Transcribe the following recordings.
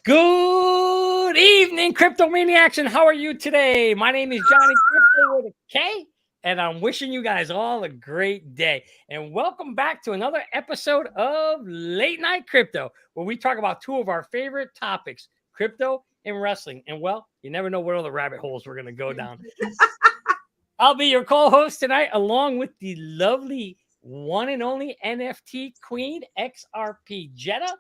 Good evening, Crypto Maniacs, and how are you today? My name is Johnny Crypto with a K, and I'm wishing you guys all a great day. And welcome back to another episode of Late Night Crypto, where we talk about two of our favorite topics, crypto and wrestling. And well, you never know what other rabbit holes we're going to go down. I'll be your co-host tonight, along with the lovely one and only NFT queen, XRP Jenna.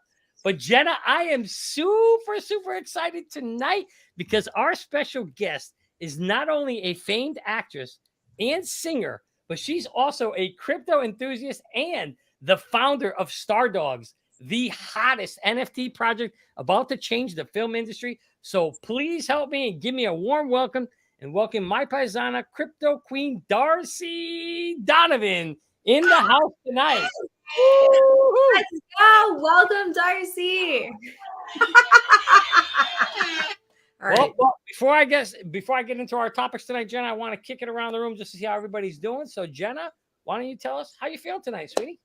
But Jenna, I am super excited tonight because our special guest is not only a famed actress and singer, but she's also a crypto enthusiast and the founder of Stardawgs, the hottest NFT project about to change the film industry. So please help me and give me a warm welcome and welcome my paisana, crypto queen Darcy Donavan in the house tonight. Let's go. Welcome, Darcy. All right. Well, before I get into our topics tonight, Jenna, I want to kick it around the room just to see how everybody's doing. So, Jenna, why don't you tell us how you feel tonight, sweetie?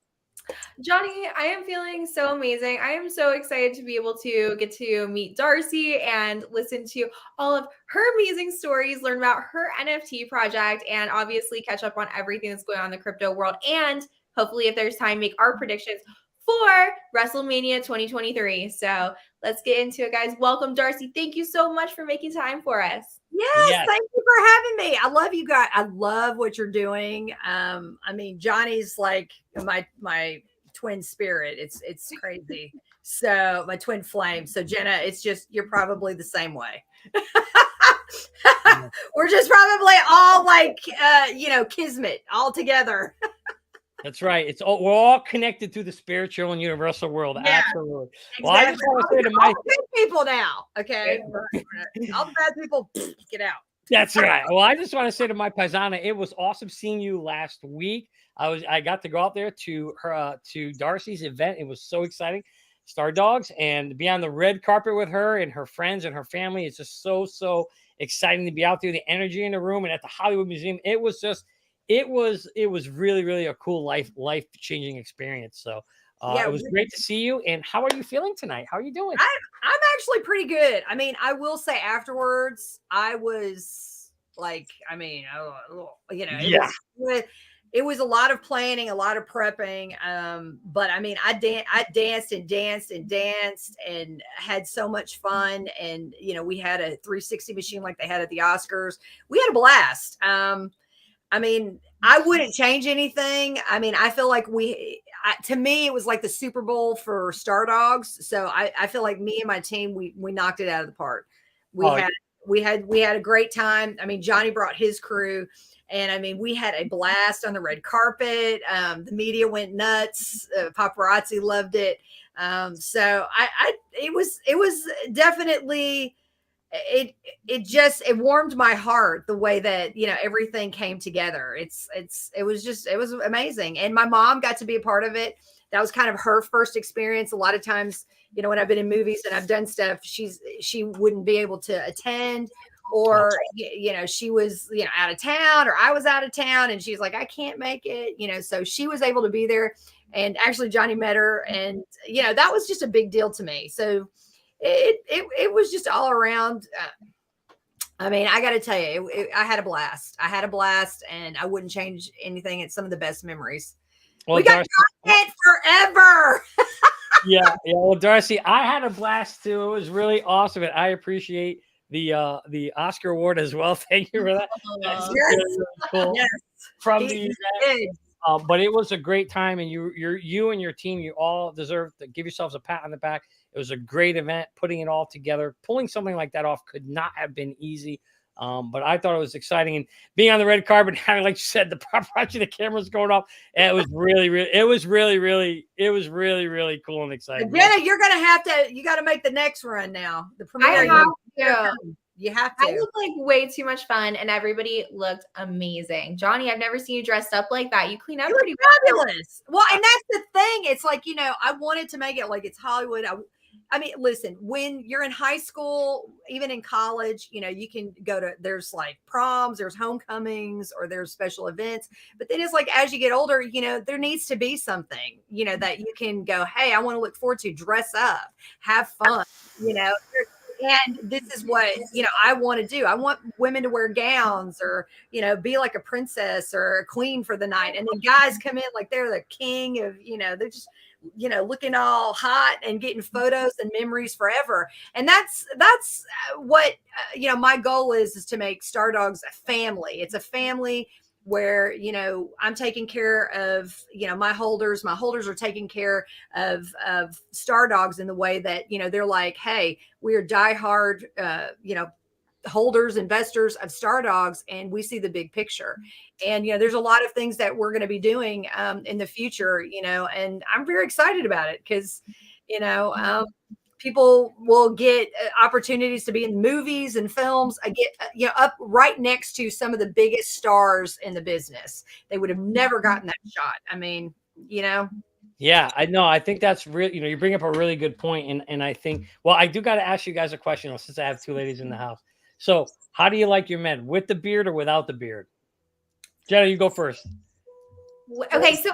Johnny, I am feeling so amazing. I am so excited to be able to get to meet Darcy and listen to all of her amazing stories, learn about her NFT project, and obviously catch up on everything that's going on in the crypto world. And hopefully, if there's time, make our predictions for WrestleMania 2023. So let's get into it, guys. Welcome, Darcy. Thank you so much for making time for us. Yes, thank you for having me. I love you guys. I love what you're doing. I mean, Johnny's like my twin spirit. It's crazy. So my twin flame. So Jenna, it's just you're probably the same way. We're just probably all like kismet all together. That's right. We're all connected through the spiritual and universal world. Yeah, absolutely. Exactly. Well, I just want to say to my good people now, okay? All the bad people, get out. That's right. Well, I just want to say to my paisana, it was awesome seeing you last week. I got to go out there to Darcy's event. It was so exciting, Stardawgs, and be on the red carpet with her and her friends and her family. It's just so exciting to be out there. The energy in the room and at the Hollywood Museum. It was really a cool life-changing experience. So it was great to see you. And how are you feeling tonight? How are you doing? I'm actually pretty good. I mean, I will say afterwards, I was like, it was a lot of planning, a lot of prepping. But I mean, I danced and had so much fun. And, we had a 360 machine like they had at the Oscars. We had a blast. I mean, I wouldn't change anything. I mean, I feel like to me, it was like the Super Bowl for Stardawgs. So I feel like me and my team, we knocked it out of the park. We had a great time. I mean, Johnny brought his crew, and I mean, we had a blast on the red carpet. The media went nuts. Paparazzi loved it. So it was definitely. It warmed my heart the way that everything came together. It was amazing, and my mom got to be a part of it. That was kind of her first experience. A lot of times, when I've been in movies and I've done stuff, she wouldn't be able to attend, or she was out of town, or I was out of town, and she's like, I can't make it. So she was able to be there, and actually Johnny met her, and that was just a big deal to me. So. It was just all around. I mean, I got to tell you, I had a blast. And I wouldn't change anything. It's some of the best memories. Well, we got content forever. Yeah. Well, Darcy, I had a blast too. It was really awesome, and I appreciate the Oscar award as well. Thank you for that. That's really cool. Yes. From the but it was a great time, and you and your team, you all deserve to give yourselves a pat on the back. It was a great event, putting it all together. Pulling something like that off could not have been easy. But I thought it was exciting, and being on the red carpet, having, like you said, the paparazzi, the cameras going off, and it was really cool and exciting. Jenna, you got to make the next run now. The premiere. You have to. I looked like way too much fun, and everybody looked amazing. Johnny, I've never seen you dressed up like that. You clean up pretty fabulous. Well, and that's the thing. It's like, I wanted to make it like it's Hollywood. I mean, listen, when you're in high school, even in college, you know, you can go to, there's like proms, there's homecomings, or there's special events. But then it's like, as you get older, you know, there needs to be something, you know, that you can go, hey, I want to look forward to, dress up, have fun, you know. And this is what, you know, I want to do. I want women to wear gowns or, you know, be like a princess or a queen for the night. And then guys come in like they're the king of, you know, they're just, you know, looking all hot and getting photos and memories forever. And that's what, you know, my goal is to make Stardawgs a family. It's a family where, you know, I'm taking care of, you know, my holders are taking care of Stardawgs in the way that, you know, they're like, hey, we are diehard, you know, holders, investors of Stardawgs, and we see the big picture. And, you know, there's a lot of things that we're going to be doing in the future, you know, and I'm very excited about it because, you know, people will get opportunities to be in movies and films. I get, you know, up right next to some of the biggest stars in the business. They would have never gotten that shot. I mean, you know. Yeah, I know. I think that's really, you know, you bring up a really good point. And I think, well, I do got to ask you guys a question since I have two ladies in the house. So how do you like your men, with the beard or without the beard? Jenna, you go first. Okay, so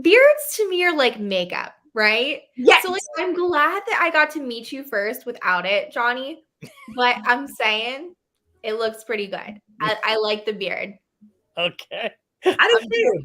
beards to me are like makeup, right? Yes. So like, I'm glad that I got to meet you first without it, Johnny. But I'm saying it looks pretty good. I like the beard. Okay. I do too.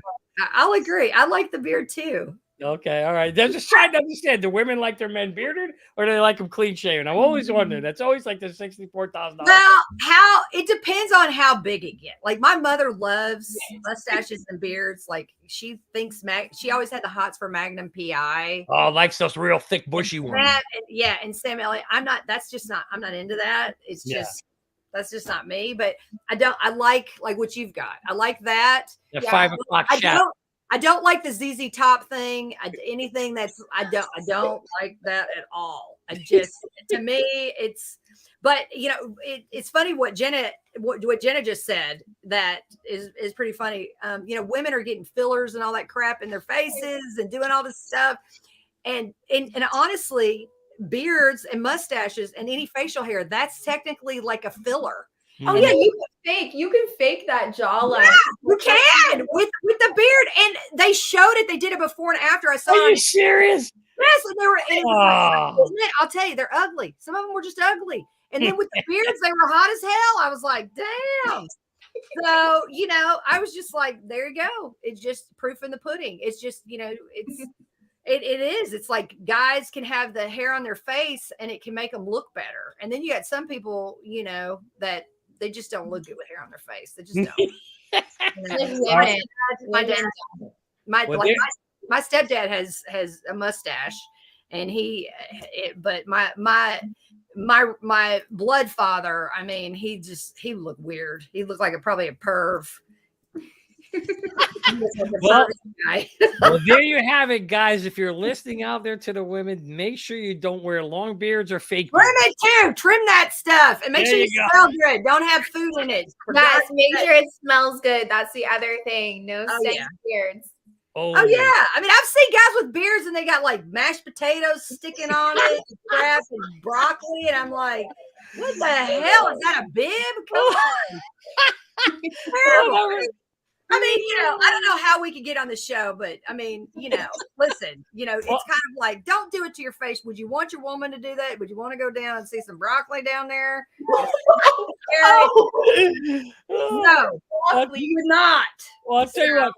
I'll agree. I like the beard too. Okay, all right. They're just trying to understand. Do women like their men bearded or do they like them clean shaven? I'm always wondering. That's always like the $64,000. Well, how it depends on how big it gets. Like my mother loves mustaches and beards. Like she thinks she always had the hots for Magnum PI. Oh, likes those real thick, bushy ones. Yeah, and Sam Elliott. I'm not into that. It's just that's just not me. But I like what you've got. I like that. The 5 o'clock shot. I don't like the ZZ Top thing. Anything that's I don't like that at all. I just to me it's. But you know it's funny what Jenna just said. That is pretty funny. You know, women are getting fillers and all that crap in their faces and doing all this stuff, and honestly, beards and mustaches and any facial hair, that's technically like a filler. Oh yeah, you can fake that jawline. Yeah, you can with the beard, and they showed it. They did it before and after. I saw. Are you serious? Yes, and they were. I'll tell you, they're ugly. Some of them were just ugly, and then with the beards, they were hot as hell. I was like, damn. So you know, I was just like, there you go. It's just proof in the pudding. It's just it is. It's like guys can have the hair on their face, and it can make them look better. And then you got some people, you know, that. They just don't look good with hair on their face. They just don't. My stepdad has a mustache, and but my blood father, I mean, he looked weird. He looked like probably a perv. Well, there you have it, guys. If you're listening out there to the women, make sure you don't wear long beards or fake beards. Trim it too. Trim that stuff and make sure you smell good. Don't have food in it. Yes, make sure it smells good. That's the other thing. No stank beards. Oh yeah. I mean, I've seen guys with beards and they got like mashed potatoes sticking on it, crap, and broccoli, and I'm like, what the hell is that? A bib? Come on. Terrible. I mean, you know, I don't know how we could get on the show, but I mean, you know, listen, you know, it's kind of like, don't do it to your face. Would you want your woman to do that? Would you want to go down and see some broccoli down there? No, you would not. Well, I'll tell you what,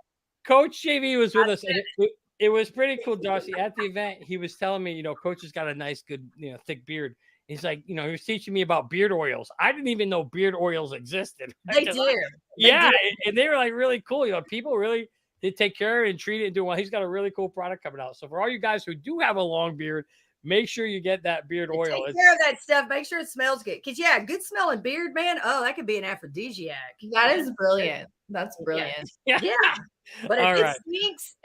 Coach JV was with us. And it was pretty cool, Darcy. At the event, he was telling me, you know, Coach has got a nice, good, you know, thick beard. He's like, you know, he was teaching me about beard oils. I didn't even know beard oils existed. They do. Yeah. And they were like really cool. You know, people really did take care of it and treat it and do well. He's got a really cool product coming out. So for all you guys who do have a long beard, make sure you get that beard oil. Take care of that stuff. Make sure it smells good. Because, yeah, good smelling beard, man. Oh, that could be an aphrodisiac. That is brilliant. That's brilliant. Yeah. But if it stinks,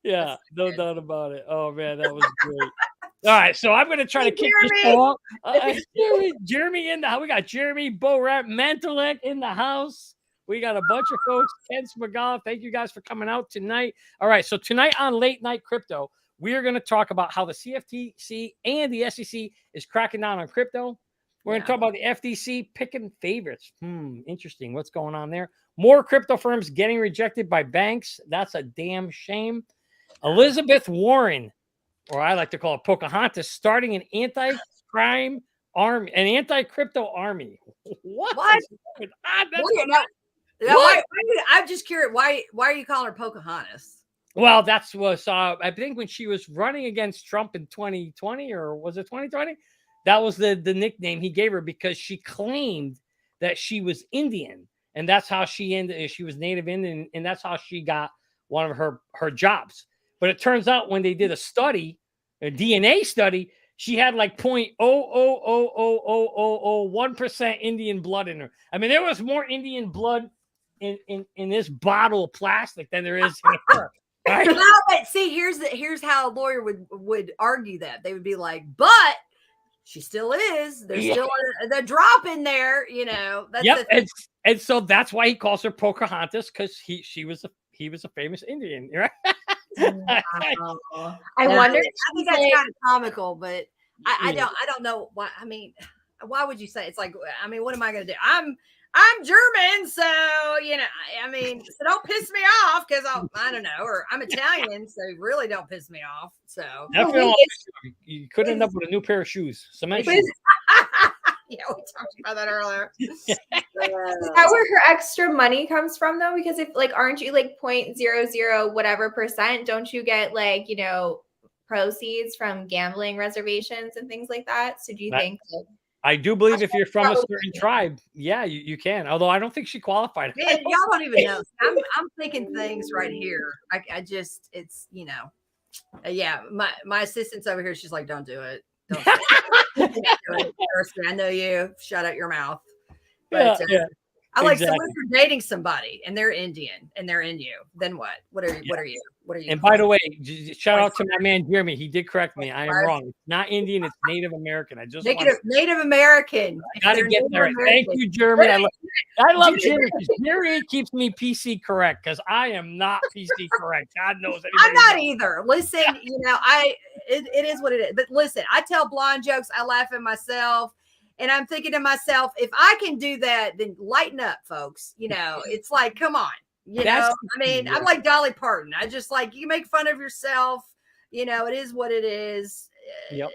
yeah, no doubt about it. Oh, man, that was great. All right, so I'm going to try to kick this off. Jeremy in the house. We got Jeremy, Borat, Mantelek in the house. We got a bunch of folks. Ken Smagall, thank you guys for coming out tonight. All right, so tonight on Late Night Crypto, We are going to talk about how the CFTC and the SEC is cracking down on crypto. We're going to talk about the FDIC picking favorites. Interesting. What's going on there? More crypto firms getting rejected by banks. That's a damn shame. Elizabeth Warren, or I like to call it Pocahontas, starting an anti-crime army, an anti-crypto army. What? I'm just curious. Why are you calling her Pocahontas? Well, that's was I think when she was running against Trump in 2020, or was it 2020? That was the nickname he gave her because she claimed that she was Indian, and that's how she ended. She was Native Indian, and that's how she got one of her jobs. But it turns out when they did a study, a DNA study, she had like 0.0000001% Indian blood in her. I mean, there was more Indian blood in this bottle of plastic than there is in her. Right? No, but see, here's how a lawyer would argue that. They would be like, but she still is. There's still the drop in there, you know. That's and so that's why he calls her Pocahontas, because he was a famous Indian, right? I wonder. I think that's kind of comical, but I don't know why. I mean, why would you say it's like? I mean, what am I going to do? I'm German, so you know. I mean, so don't piss me off because I don't know, or I'm Italian, so really don't piss me off. So you could end up with a new pair of shoes. Cement shoes. Yeah, we talked about that earlier. Is that where her extra money comes from, though? Because if aren't you like 0.00 whatever percent? Don't you get like proceeds from gambling reservations and things like that? So do you think? I do believe if you're from a certain tribe, yeah, you can. Although I don't think she qualified. Man, y'all don't even know. I'm thinking things right here. I just it's yeah. My assistant's over here. She's like, don't do it. Don't do it. I know you. Shut out your mouth. But I like so if you're dating somebody and they're Indian and they're in you, then what? What are you? And by the way, shout out to my man Jeremy. He did correct me. I am wrong. It's not Indian. It's Native American. I just Native American. Got to get there. Thank you, Jeremy. I love Jeremy because Jeremy keeps me PC correct because I am not PC correct. God knows. I'm not either. Listen, it is what it is. But listen, I tell blind jokes. I laugh at myself. And I'm thinking to myself, if I can do that, then lighten up, folks. It's like, come on. I mean, I'm like Dolly Parton. I just like, you make fun of yourself. It is what it is. Yep.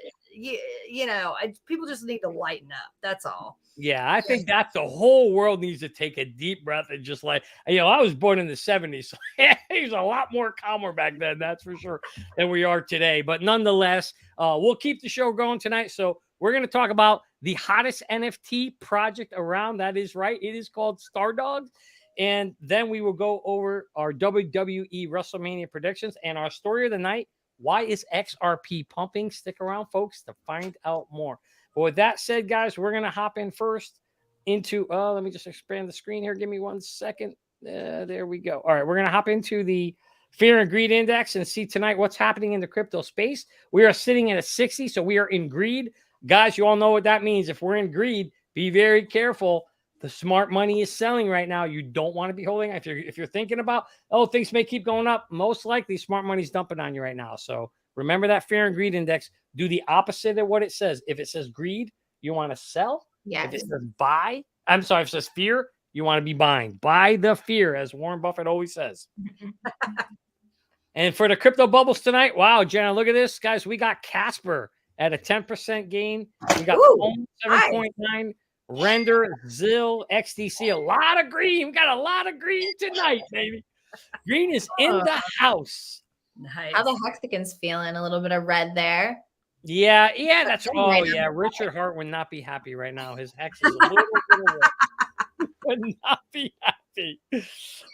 People just need to lighten up. That's all. Yeah, I think that the whole world needs to take a deep breath and just like, I was born in the 70s. So he was a lot more calmer back then, that's for sure, than we are today. But nonetheless, we'll keep the show going tonight. So we're going to talk about the hottest NFT project around. That is right. It is called Stardawgs. And then we will go over our WWE Wrestlemania predictions and our story of the night. Why is XRP pumping? Stick around, folks, to find out more. But with that said, guys, we're going to hop in first into, let me just expand the screen here. Give me 1 second. There we go. All right, we're going to hop into the Fear and Greed Index and see tonight what's happening in the crypto space. We are sitting at a 60, so we are in greed. Guys, you all know what that means. If we're in greed, be very careful. The smart money is selling right now. You don't want to be holding. If you're thinking about, things may keep going up, most likely smart money's dumping on you right now. So remember that Fear and Greed Index. Do the opposite of what it says. If it says greed, you want to sell. Yes. If it says buy, if it says fear, you want to be buying. Buy the fear, as Warren Buffett always says. And for the crypto bubbles tonight, wow, Jenna, look at this. Guys, we got Casper at a 10% gain. We got 7.9. Render, Zill, XDC, a lot of green. We got a lot of green tonight, baby. Green is in the house. Nice. How the Hexagons feeling? A little bit of red there. Yeah, that's Richard Hart would not be happy right now. His hex is a little bit red. Would not be happy.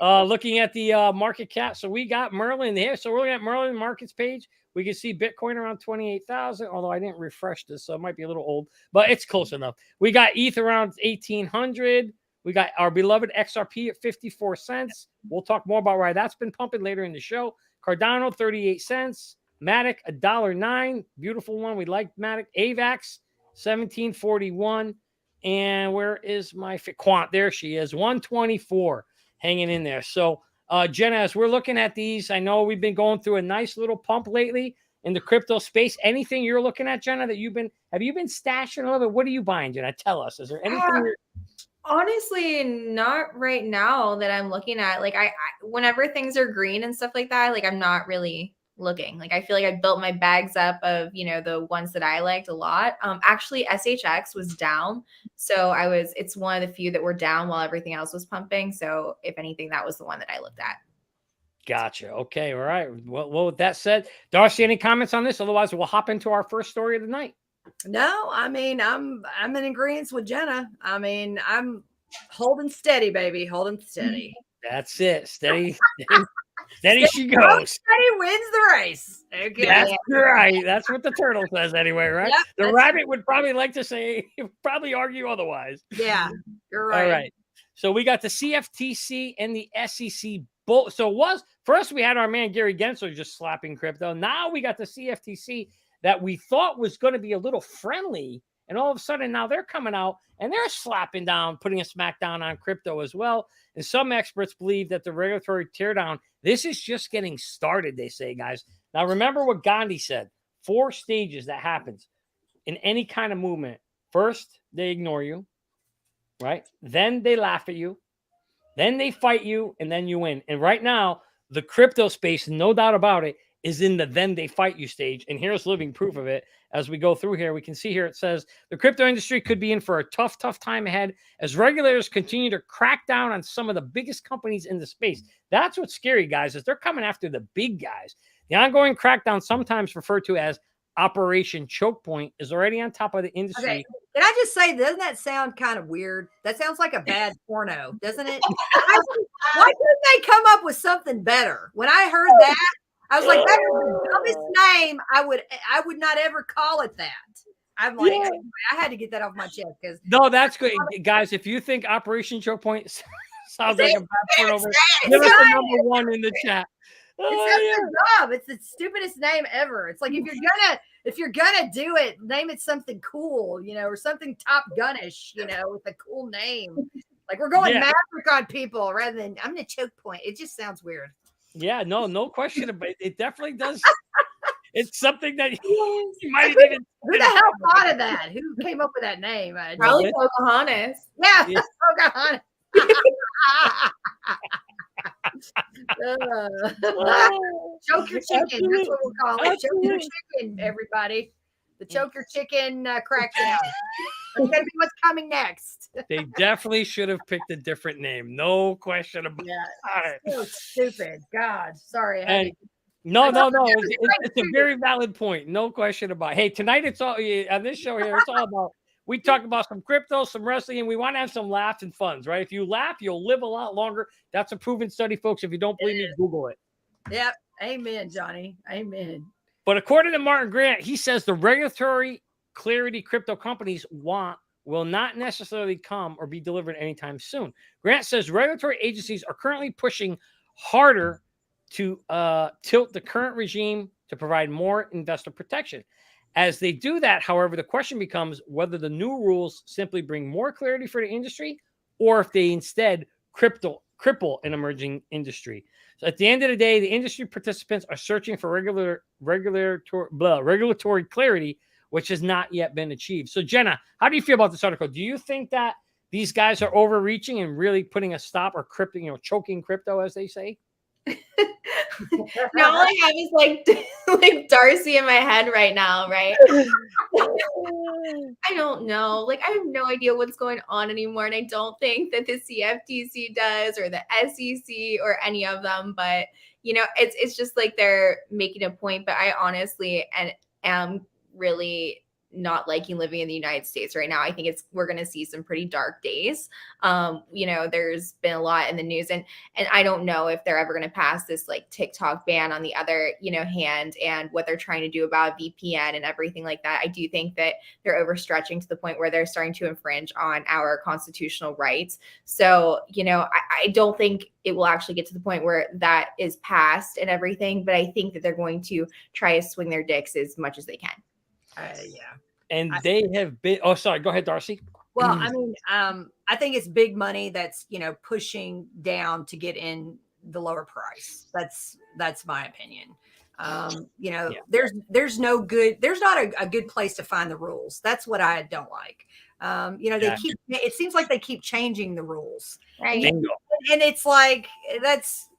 Looking at the market cap, so we got Merlin here. So we're looking at Merlin markets page. We can see Bitcoin around 28,000, although I didn't refresh this, so it might be a little old, but it's close enough. We got ETH around 1,800. We got our beloved XRP at 54 cents. We'll talk more about why that's been pumping later in the show. Cardano, 38 cents. Matic, $1.09. Beautiful one. We like Matic. AVAX, 1741. And where is my Quant? There she is, 124, hanging in there. So, Jenna, as we're looking at these, I know we've been going through a nice little pump lately, in the crypto space. Anything you're looking at, Jenna, that have you been stashing a little bit? What are you buying, Jenna? Tell us. Is there anything? Honestly, not right now that I'm looking at. Like I whenever things are green and stuff like that, like I'm not really looking. Like I feel like I built my bags up of, the ones that I liked a lot. Actually SHX was down. So it's one of the few that were down while everything else was pumping. So if anything, that was the one that I looked at. Gotcha. Okay. All right. Well, with that said, Darcy, any comments on this? Otherwise, we'll hop into our first story of the night. No, I mean, I'm in agreement with Jenna. I mean, I'm holding steady, baby, holding steady. That's it. Steady, steady she goes. Steady wins the race. Okay. That's right. That's what the turtle says anyway, right? Yep, the rabbit would probably like to say, probably argue otherwise. Yeah, you're right. All right. So we got the CFTC and the SEC both. So first we had our man Gary Gensler just slapping crypto. Now we got the CFTC that we thought was going to be a little friendly. And all of a sudden now they're coming out and they're slapping down, putting a smackdown on crypto as well. And some experts believe that the regulatory teardown, this is just getting started, they say, guys. Now, remember what Gandhi said, 4 stages that happens in any kind of movement. First, they ignore you, right? Then they laugh at you. Then they fight you, and then you win. And right now, the crypto space, no doubt about it, is in the then they fight you stage. And here's living proof of it. As we go through here, we can see here it says the crypto industry could be in for a tough time ahead as regulators continue to crack down on some of the biggest companies in the space. That's what's scary, guys, is they're coming after the big guys. The ongoing crackdown, sometimes referred to as Operation Choke Point, is already on top of the industry. Okay. Can I just say, doesn't that sound kind of weird? That sounds like a bad porno, doesn't it? Why couldn't they come up with something better? When I heard that, I was like, that was the dumbest name. I would not ever call it that. I'm like, anyway, I had to get that off my chest because no, that's good, guys. If you think Operation Choke Point sounds like a bad porno, give us a number 1 in the chat. It's dumb. It's the stupidest name ever. It's like if you're gonna do it, name it something cool, or something Top Gun-ish, with a cool name. Like we're going Maverick on people rather than I'm gonna Choke Point. It just sounds weird. Yeah, no question about it. It definitely does. It's something that you might even. Who the hell thought of that? Who came up with that name? Probably Pocahontas. Yeah. Pocahontas. Choke your chicken. That's what we'll call it. Choke your chicken, everybody. The choke your chicken crackdown. That's gonna be what's coming next. They definitely should have picked a different name. No question about it. So stupid. God, sorry. No. It's a very valid point. No question about it. Hey, tonight it's all on this show here. It's all about. We talk about some crypto, some wrestling, and we want to have some laughs and funs, right? If you laugh, you'll live a lot longer. That's a proven study, folks. If you don't believe me, Google it. Yep. Amen, Johnny. Amen. But according to Martin Grant, he says the regulatory clarity crypto companies will not necessarily come or be delivered anytime soon. Grant says regulatory agencies are currently pushing harder to tilt the current regime to provide more investor protection. As they do that, however, the question becomes whether the new rules simply bring more clarity for the industry or if they instead cripple an emerging industry. So at the end of the day, the industry participants are searching for regulatory clarity, which has not yet been achieved. So Jenna, how do you feel about this article? Do you think that these guys are overreaching and really putting a stop or choking crypto, as they say? Now all I have is like Darcy in my head right now, right? I don't know. Like I have no idea what's going on anymore. And I don't think that the CFTC does or the SEC or any of them, but it's just like they're making a point. But I honestly am really not liking living in the United States right now. I think we're going to see some pretty dark days. There's been a lot in the news and I don't know if they're ever going to pass this like TikTok ban on the other, hand and what they're trying to do about VPN and everything like that. I do think that they're overstretching to the point where they're starting to infringe on our constitutional rights. So, I don't think it will actually get to the point where that is passed and everything, but I think that they're going to try to swing their dicks as much as they can. Yeah. And they have been. Oh, sorry. Go ahead, Darcy. Well, I mean, I think it's big money that's pushing down to get in the lower price. That's my opinion. Yeah. There's not a good place to find the rules. That's what I don't like. It seems like they keep changing the rules. Right. And it's like, that's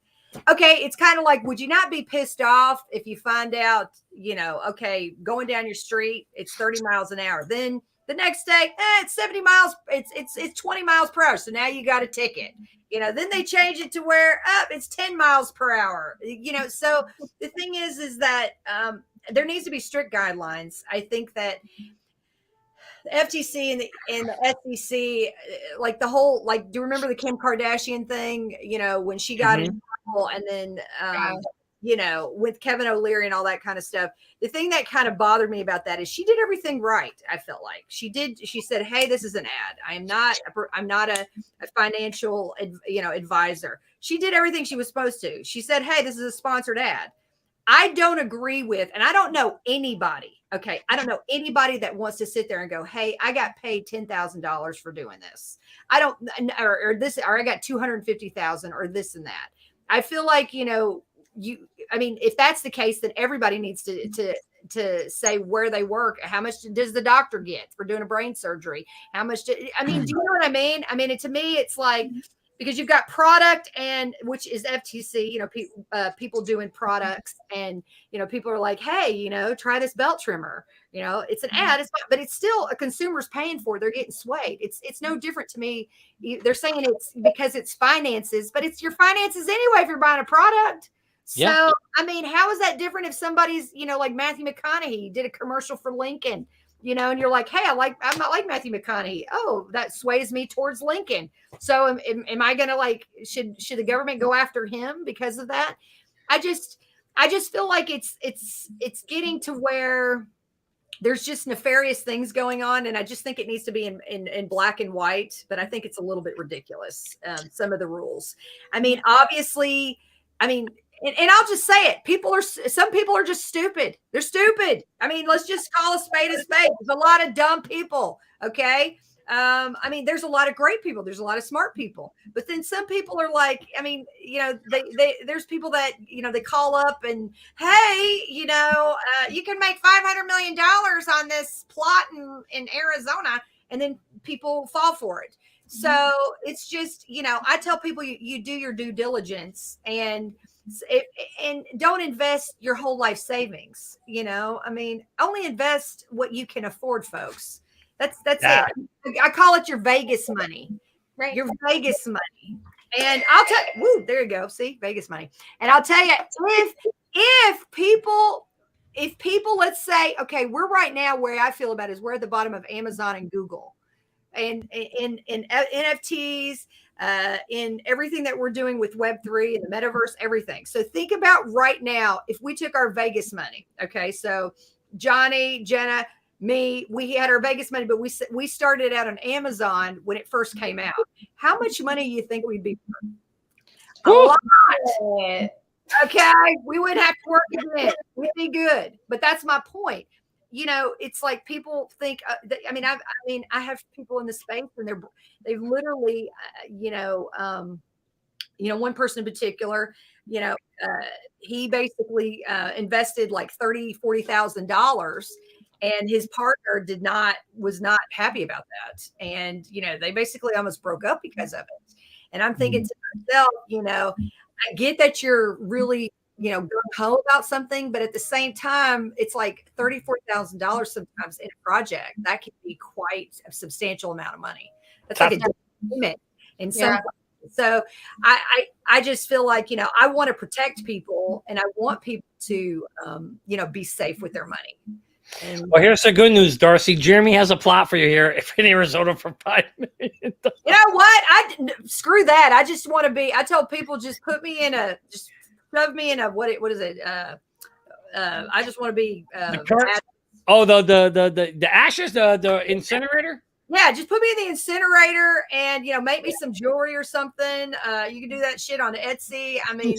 okay. It's kind of like, would you not be pissed off if you find out, okay, going down your street, it's 30 miles an hour. Then the next day, it's 70 miles. It's 20 miles per hour. So now you got a ticket. Then they change it to where it's 10 miles per hour. So the thing is that there needs to be strict guidelines. I think that the FTC and the SEC, like the whole, like, do you remember the Kim Kardashian thing? When she got in trouble, and then with Kevin O'Leary and all that kind of stuff. The thing that kind of bothered me about that is she did everything right. I felt like she said, "Hey, this is an ad. I'm not a financial, advisor." She did everything she was supposed to. She said, "Hey, this is a sponsored ad." I don't agree with, and I don't know anybody. Okay, I don't know anybody that wants to sit there and go, "Hey, I got paid $10,000 for doing this. I don't, or this, or I got 250,000, or this and that." I feel like if that's the case, then everybody needs to say where they work. How much does the doctor get for doing a brain surgery? How much? Do you know what I mean? To me, it's like, because you've got product, and which is FTC, people doing products, and people are like, "Hey, try this belt trimmer." It's an ad, but it's still a consumer's paying for it. They're getting swayed. It's no different to me. They're saying it's because it's finances, but it's your finances anyway if you're buying a product. So, how is that different if somebody's, like Matthew McConaughey did a commercial for Lincoln, and you're like, "Hey, I'm not like Matthew McConaughey." Oh, that sways me towards Lincoln. So am I going to should the government go after him because of that? I just feel like it's getting to where there's just nefarious things going on. And I just think it needs to be in black and white, but I think it's a little bit ridiculous. Some of the rules. Obviously, and I'll just say it. Some people are just stupid. They're stupid. Let's just call a spade a spade. There's a lot of dumb people. Okay. There's a lot of great people. There's a lot of smart people, but then some people are like, there's people that, they call up and, "Hey, you can make $500 million on this plot in Arizona." And then people fall for it. So it's just, I tell people you do your due diligence and don't invest your whole life savings. Only invest what you can afford, folks. That's it. I call it your Vegas money, right? Your Vegas money. And I'll tell you, there you go. See, Vegas money. And I'll tell you, if people, let's say, okay, we're right now where I feel about is we're at the bottom of Amazon and Google, and in NFTs, in everything that we're doing with Web3 and the metaverse, everything. So think about right now, if we took our Vegas money, okay, so Johnny, Jenna, me, we had our Vegas money, but we started out on Amazon when it first came out. How much money do you think we'd be worth? A lot. Okay, we wouldn't have to work again. We'd be good. But that's my point. It's like people think. I have people in the space, and they've literally, one person in particular, he basically invested like $30,000-$40,000. And his partner was not happy about that. And, they basically almost broke up because of it. And I'm thinking to myself, I get that you're really, going home about something, but at the same time, it's like $30,000-$40,000 sometimes in a project. That can be quite a substantial amount of money. That's like a payment in some places. So I just feel like, I want to protect people, and I want people to, be safe with their money. Well, here's the good news, Darcy. Jeremy has a plot for you here in Arizona for $5 million. You know what? Screw that. I just want to be. I tell people, just shove me in a. What is it? I just want to be. The ashes, the incinerator. Yeah, just put me in the incinerator and, make me some jewelry or something. You can do that shit on Etsy. Literally,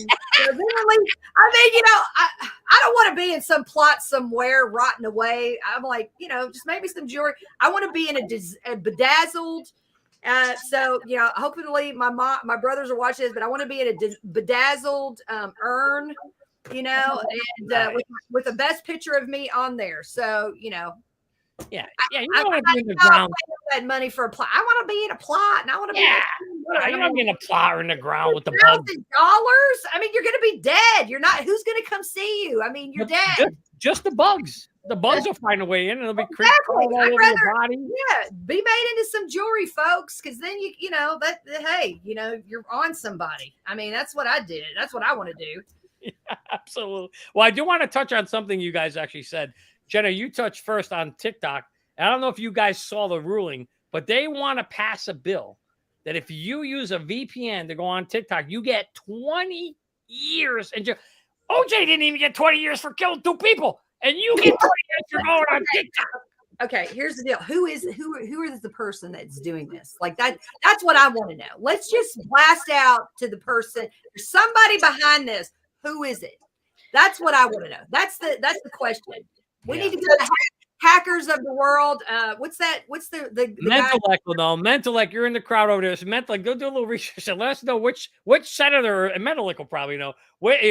I don't want to be in some plot somewhere rotting away. I'm like, just make me some jewelry. I want to be in a bedazzled. Hopefully my brothers are watching this, but I want to be in a bedazzled urn you know, and with the best picture of me on there. So, you know, yeah, you don't want to be in the ground. That money for a plot. I want to be in a plot, and I want to be. You don't be in a plot or in the ground with the $1,000. bugs. I mean, you're going to be dead. You're not. Who's going to come see you? I mean, you're dead. Just the bugs. The bugs will find a way in. It'll be creepy all over your body. Yeah, be made into some jewelry, folks, because then you know that hey, you know, you're on somebody. I mean, that's what I did. That's what I want to do. Yeah, absolutely. Well, I do want to touch on something you guys actually said. Jenna, you touched first on TikTok. I don't know if you guys saw the ruling, but they want to pass a bill that if you use a VPN to go on TikTok, you get 20 years. And OJ didn't even get 20 years for killing 2 people. And you get 20 years for going on TikTok. Okay, here's the deal. Who is the person that's doing this? Like that's what I want to know. Let's just blast out to the person. There's somebody behind this. Who is it? That's what I want to know. That's the question. We need to go to hackers of the world. What's that? What's the Mentalec? No, Mentalec. You're in the crowd over there. So Mentalec, go do a little research and let us know which senator. And Mentalec will probably know.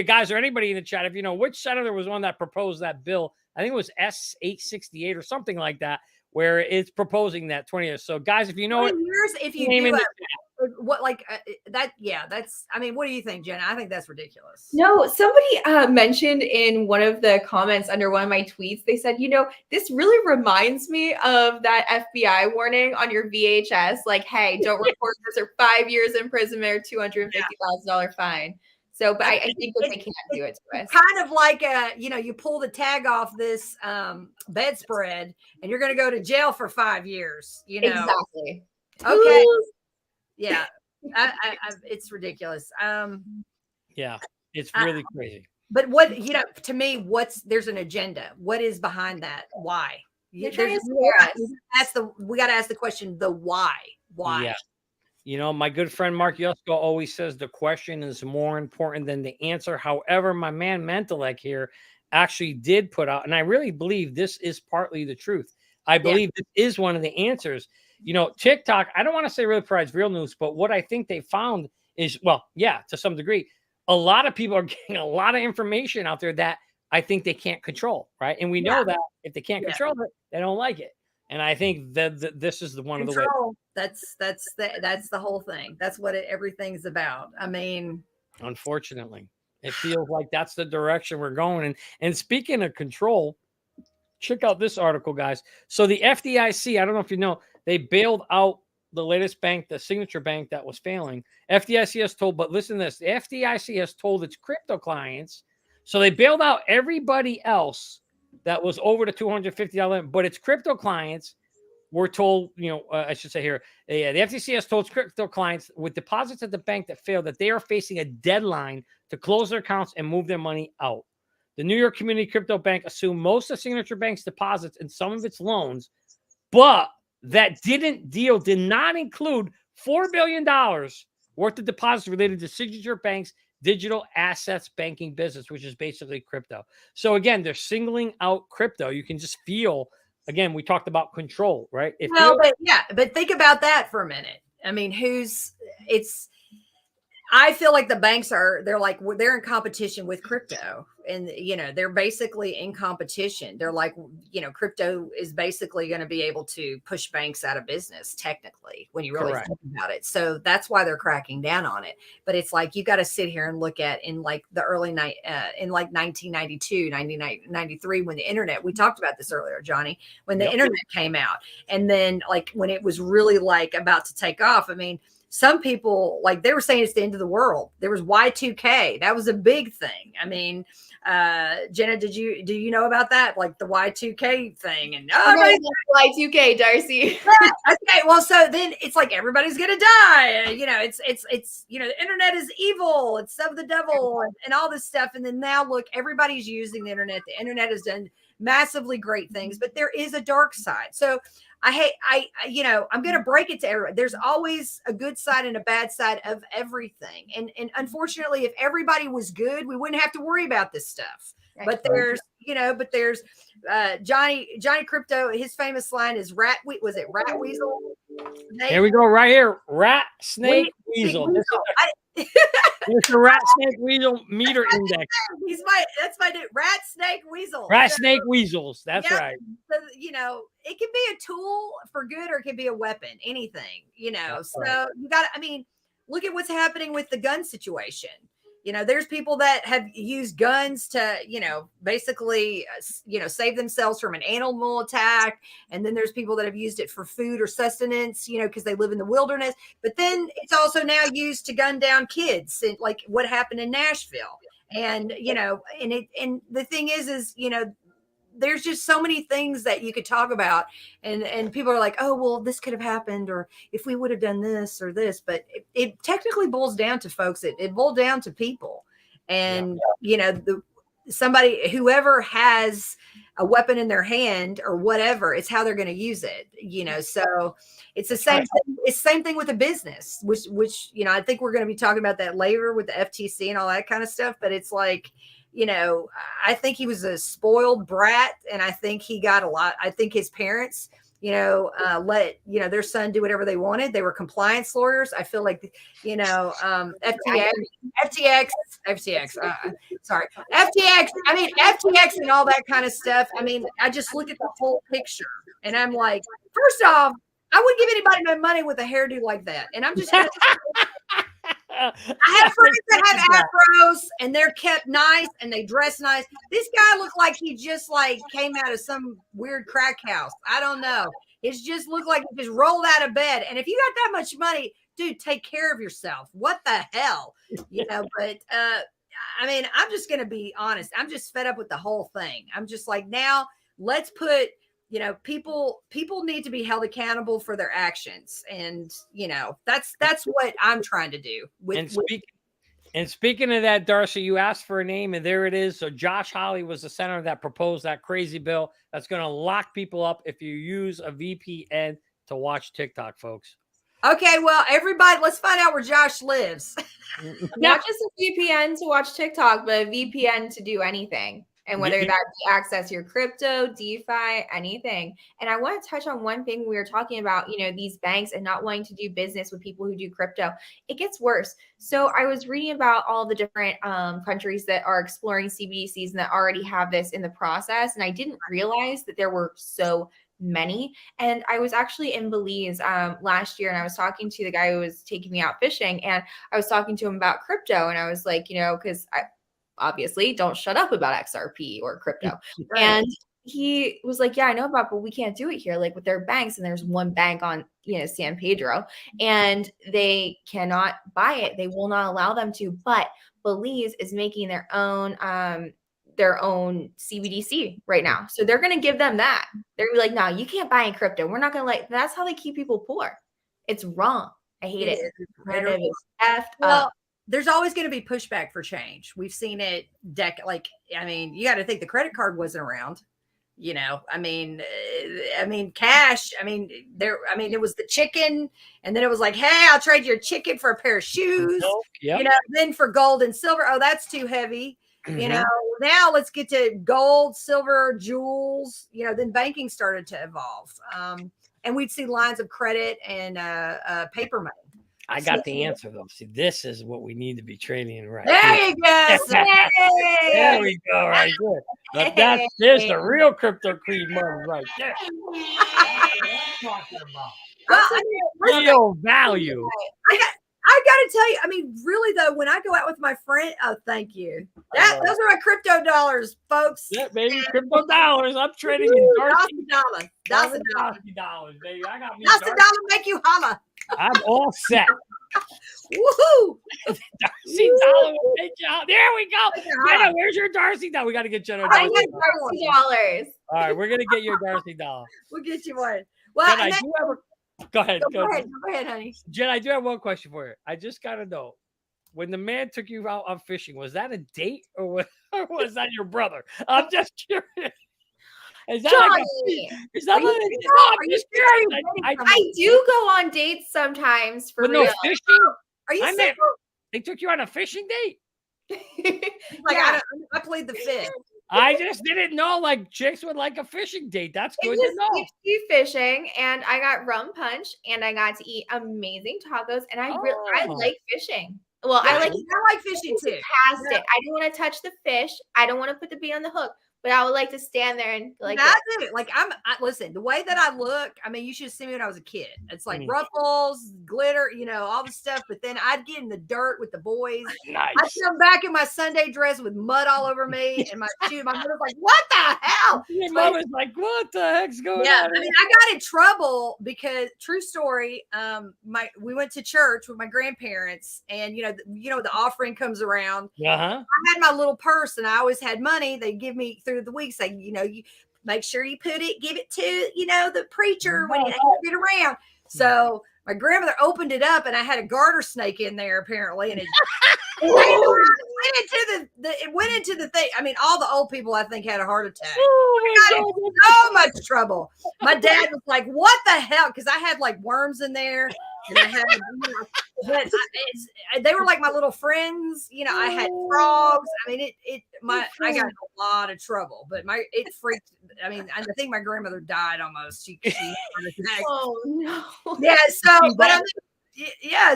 Guys, or anybody in the chat, if you know which senator was one that proposed that bill. I think it was S868 or something like that, where it's proposing that 20 years. So, guys, if you know it, years, if you do what like that, that's. I mean, what do you think, Jenna? I think that's ridiculous. No, somebody mentioned in one of the comments under one of my tweets, they said, you know, this really reminds me of that FBI warning on your VHS, like, hey, don't record this or 5 years imprisonment or $250,000 fine. So, but I think that they can't do it to us. Kind of like, you know, you pull the tag off this bedspread and you're going to go to jail for 5 years, you know? Exactly. Okay. Yeah. It's ridiculous. Yeah, it's really crazy. But what, you know, to me, there's an agenda. What is behind that? Why? We got to ask the question, the why. Why? Yeah. You know, my good friend Mark Yusko always says the question is more important than the answer. However, my man Mentalec here actually did put out, and I really believe this is partly the truth. I believe this is one of the answers. You know, TikTok, I don't want to say really provides real news, but what I think they found is, well, yeah, to some degree, a lot of people are getting a lot of information out there that I think they can't control, right? And we know that if they can't control it, they don't like it. And I think that this is one of the ways. That's the whole thing. That's what everything's about. I mean, unfortunately, it feels like that's the direction we're going. And speaking of control, check out this article, guys. So the FDIC, I don't know if you know, they bailed out the latest bank, the Signature Bank that was failing. FDIC has told, but listen to this, the FDIC has told its crypto clients, so they bailed out everybody else that was over the $250, but its crypto clients were told, you know, I should say here, the FTC has told crypto clients with deposits at the bank that failed that they are facing a deadline to close their accounts and move their money out. The New York Community Crypto Bank assumed most of Signature Bank's deposits and some of its loans, but that did not include $4 billion worth of deposits related to Signature Bank's digital assets banking business, which is basically crypto. So again, they're singling out crypto. You can just feel, again, we talked about control, right? But think about that for a minute. I mean, I feel like the banks they're in competition with crypto, and, you know, they're basically in competition. They're like, you know, crypto is basically going to be able to push banks out of business, technically, when you really think about it. So that's why they're cracking down on it. But it's like, you got to sit here and look at in like the early in like 1992, 1993, when the internet, we talked about this earlier, Johnny, when the internet came out, and then like when it was really like about to take off. I mean, some people, like, they were saying it's the end of the world. There was Y2K. That was a big thing. I mean, Jenna, do you know about that? Like the Y2K thing? And Y2K, Darcy. Okay, well, so then it's like everybody's gonna die. You know, it's you know, the internet is evil. It's of the devil and all this stuff. And then now look, everybody's using the internet. The internet has done massively great things, but there is a dark side. So you know, I'm going to break it to everyone. There's always a good side and a bad side of everything. And unfortunately, if everybody was good, we wouldn't have to worry about this stuff. But there's, you know, Johnny Crypto, his famous line is rat weasel? Here we go, right here. Rat, snake, weasel. It's the rat snake weasel meter index. That's my rat snake weasel. Rat snake weasels. That's yeah, right. So, it can be a tool for good or it can be a weapon, anything, That's So right. you got to, look at what's happening with the gun situation. There's people that have used guns to, basically, save themselves from an animal attack. And then there's people that have used it for food or sustenance, because they live in the wilderness. But then it's also now used to gun down kids, like what happened in Nashville. And, and the thing is, there's just so many things that you could talk about, and people are like, oh, well, this could have happened, or if we would have done this or this, but it technically boils down to folks. It boiled down to people, and somebody, whoever has a weapon in their hand or whatever, it's how they're going to use it. So it's the same. It's the same thing with a business, which I think we're going to be talking about that later with the FTC and all that kind of stuff. But it's like, I think he was a spoiled brat, and I think he got a lot. I think his parents, let their son do whatever they wanted. They were compliance lawyers. I feel like, FTX, FTX and all that kind of stuff. I just look at the whole picture, and I'm like, first off, I wouldn't give anybody no money with a hairdo like that. And I'm just I have friends that have afros and they're kept nice and they dress nice. This guy looked like he just came out of some weird crack house. I don't know. It just looked like he just rolled out of bed. And if you got that much money, dude, take care of yourself. What the hell? But I'm just going to be honest. I'm just fed up with the whole thing. I'm just like, now let's put, people need to be held accountable for their actions. And, that's what I'm trying to do. And speaking of that, Darcy, you asked for a name, and there it is. So Josh Hawley was the senator that proposed that crazy bill that's going to lock people up if you use a VPN to watch TikTok, folks. Okay, well, everybody, let's find out where Josh lives. Not just a VPN to watch TikTok, but a VPN to do anything. And whether that be access your crypto, DeFi, anything. And I want to touch on one thing we were talking about, these banks and not wanting to do business with people who do crypto. It gets worse. So I was reading about all the different countries that are exploring CBDCs and that already have this in the process. And I didn't realize that there were so many. And I was actually in Belize last year, and I was talking to the guy who was taking me out fishing, and I was talking to him about crypto. And I was like, because I obviously don't shut up about XRP or crypto. Right. And he was like, yeah, I know about, but we can't do it here, like with their banks. And there's one bank on, San Pedro, and they cannot buy it. They will not allow them to, but Belize is making their own CBDC right now. So they're going to give them that. They're going to be like, no, you can't buy in crypto. We're not going to that's how they keep people poor. It's wrong. I hate it. It's effed up. There's always going to be pushback for change. We've seen it you got to think the credit card wasn't around, cash. It was the chicken, and then it was like, hey, I'll trade your chicken for a pair of shoes, then for gold and silver. Oh, that's too heavy. Now let's get to gold, silver, jewels, then banking started to evolve. And we'd see lines of credit and paper money. I got the answer though. See, this is what we need to be trading in right there. You go. There we go. Right good. But there's the real crypto creed money right there. Real value. I got to tell you, really though, when I go out with my friend, thank you. Those are my crypto dollars, folks. Yeah, baby, crypto dollars. I'm trading in Darcy dollars. Baby. I got me Darcy dollar make you holla. I'm all set. Woohoo! Darcy dollar will make you holla. There we go. Jenna, where's your Darcy dollar? We got to get Jenna Darcy dollars. All right, we're gonna get your Darcy dollar. We'll get you one. Well, I do have Go ahead, honey. Jen, I do have one question for you. I just gotta know, when the man took you out on fishing, was that a date or was that your brother? I'm just curious. Is that Johnny, I'm just curious. I do go on dates sometimes for real. No fishing? Are you single? They took you on a fishing date? I played the fish. I just didn't know chicks would like a fishing date. That's good to know. Deep fishing, and I got rum punch, and I got to eat amazing tacos, and I like fishing. Well, Yeah, I like I like fishing too. Past it. I don't want to touch the fish. I don't want to put the bait on the hook, but I would like to stand there and like. I do. Like listen, the way that I look, I mean, you should see me when I was a kid. It's like ruffles, glitter, all the stuff. But then I'd get in the dirt with the boys. Nice. I'd come back in my Sunday dress with mud all over me and my shoe. My mother's like, "What the hell?" Your mother's like, "What the heck's going on?" I mean, I got in trouble because true story. We went to church with my grandparents, and the offering comes around. I had my little purse, and I always had money. They give me through the week, saying, you make sure you give it to the preacher when you get around. So my grandmother opened it up, and I had a garter snake in there apparently, and it went into the thing. I mean, all the old people I think had a heart attack. I got in so much trouble. My dad was like, "What the hell?" Because I had like worms in there, and I had they were like my little friends. I had frogs. I mean, I got in a lot of trouble, but it freaked. I mean, I think my grandmother died almost. She oh no. Yeah. So, but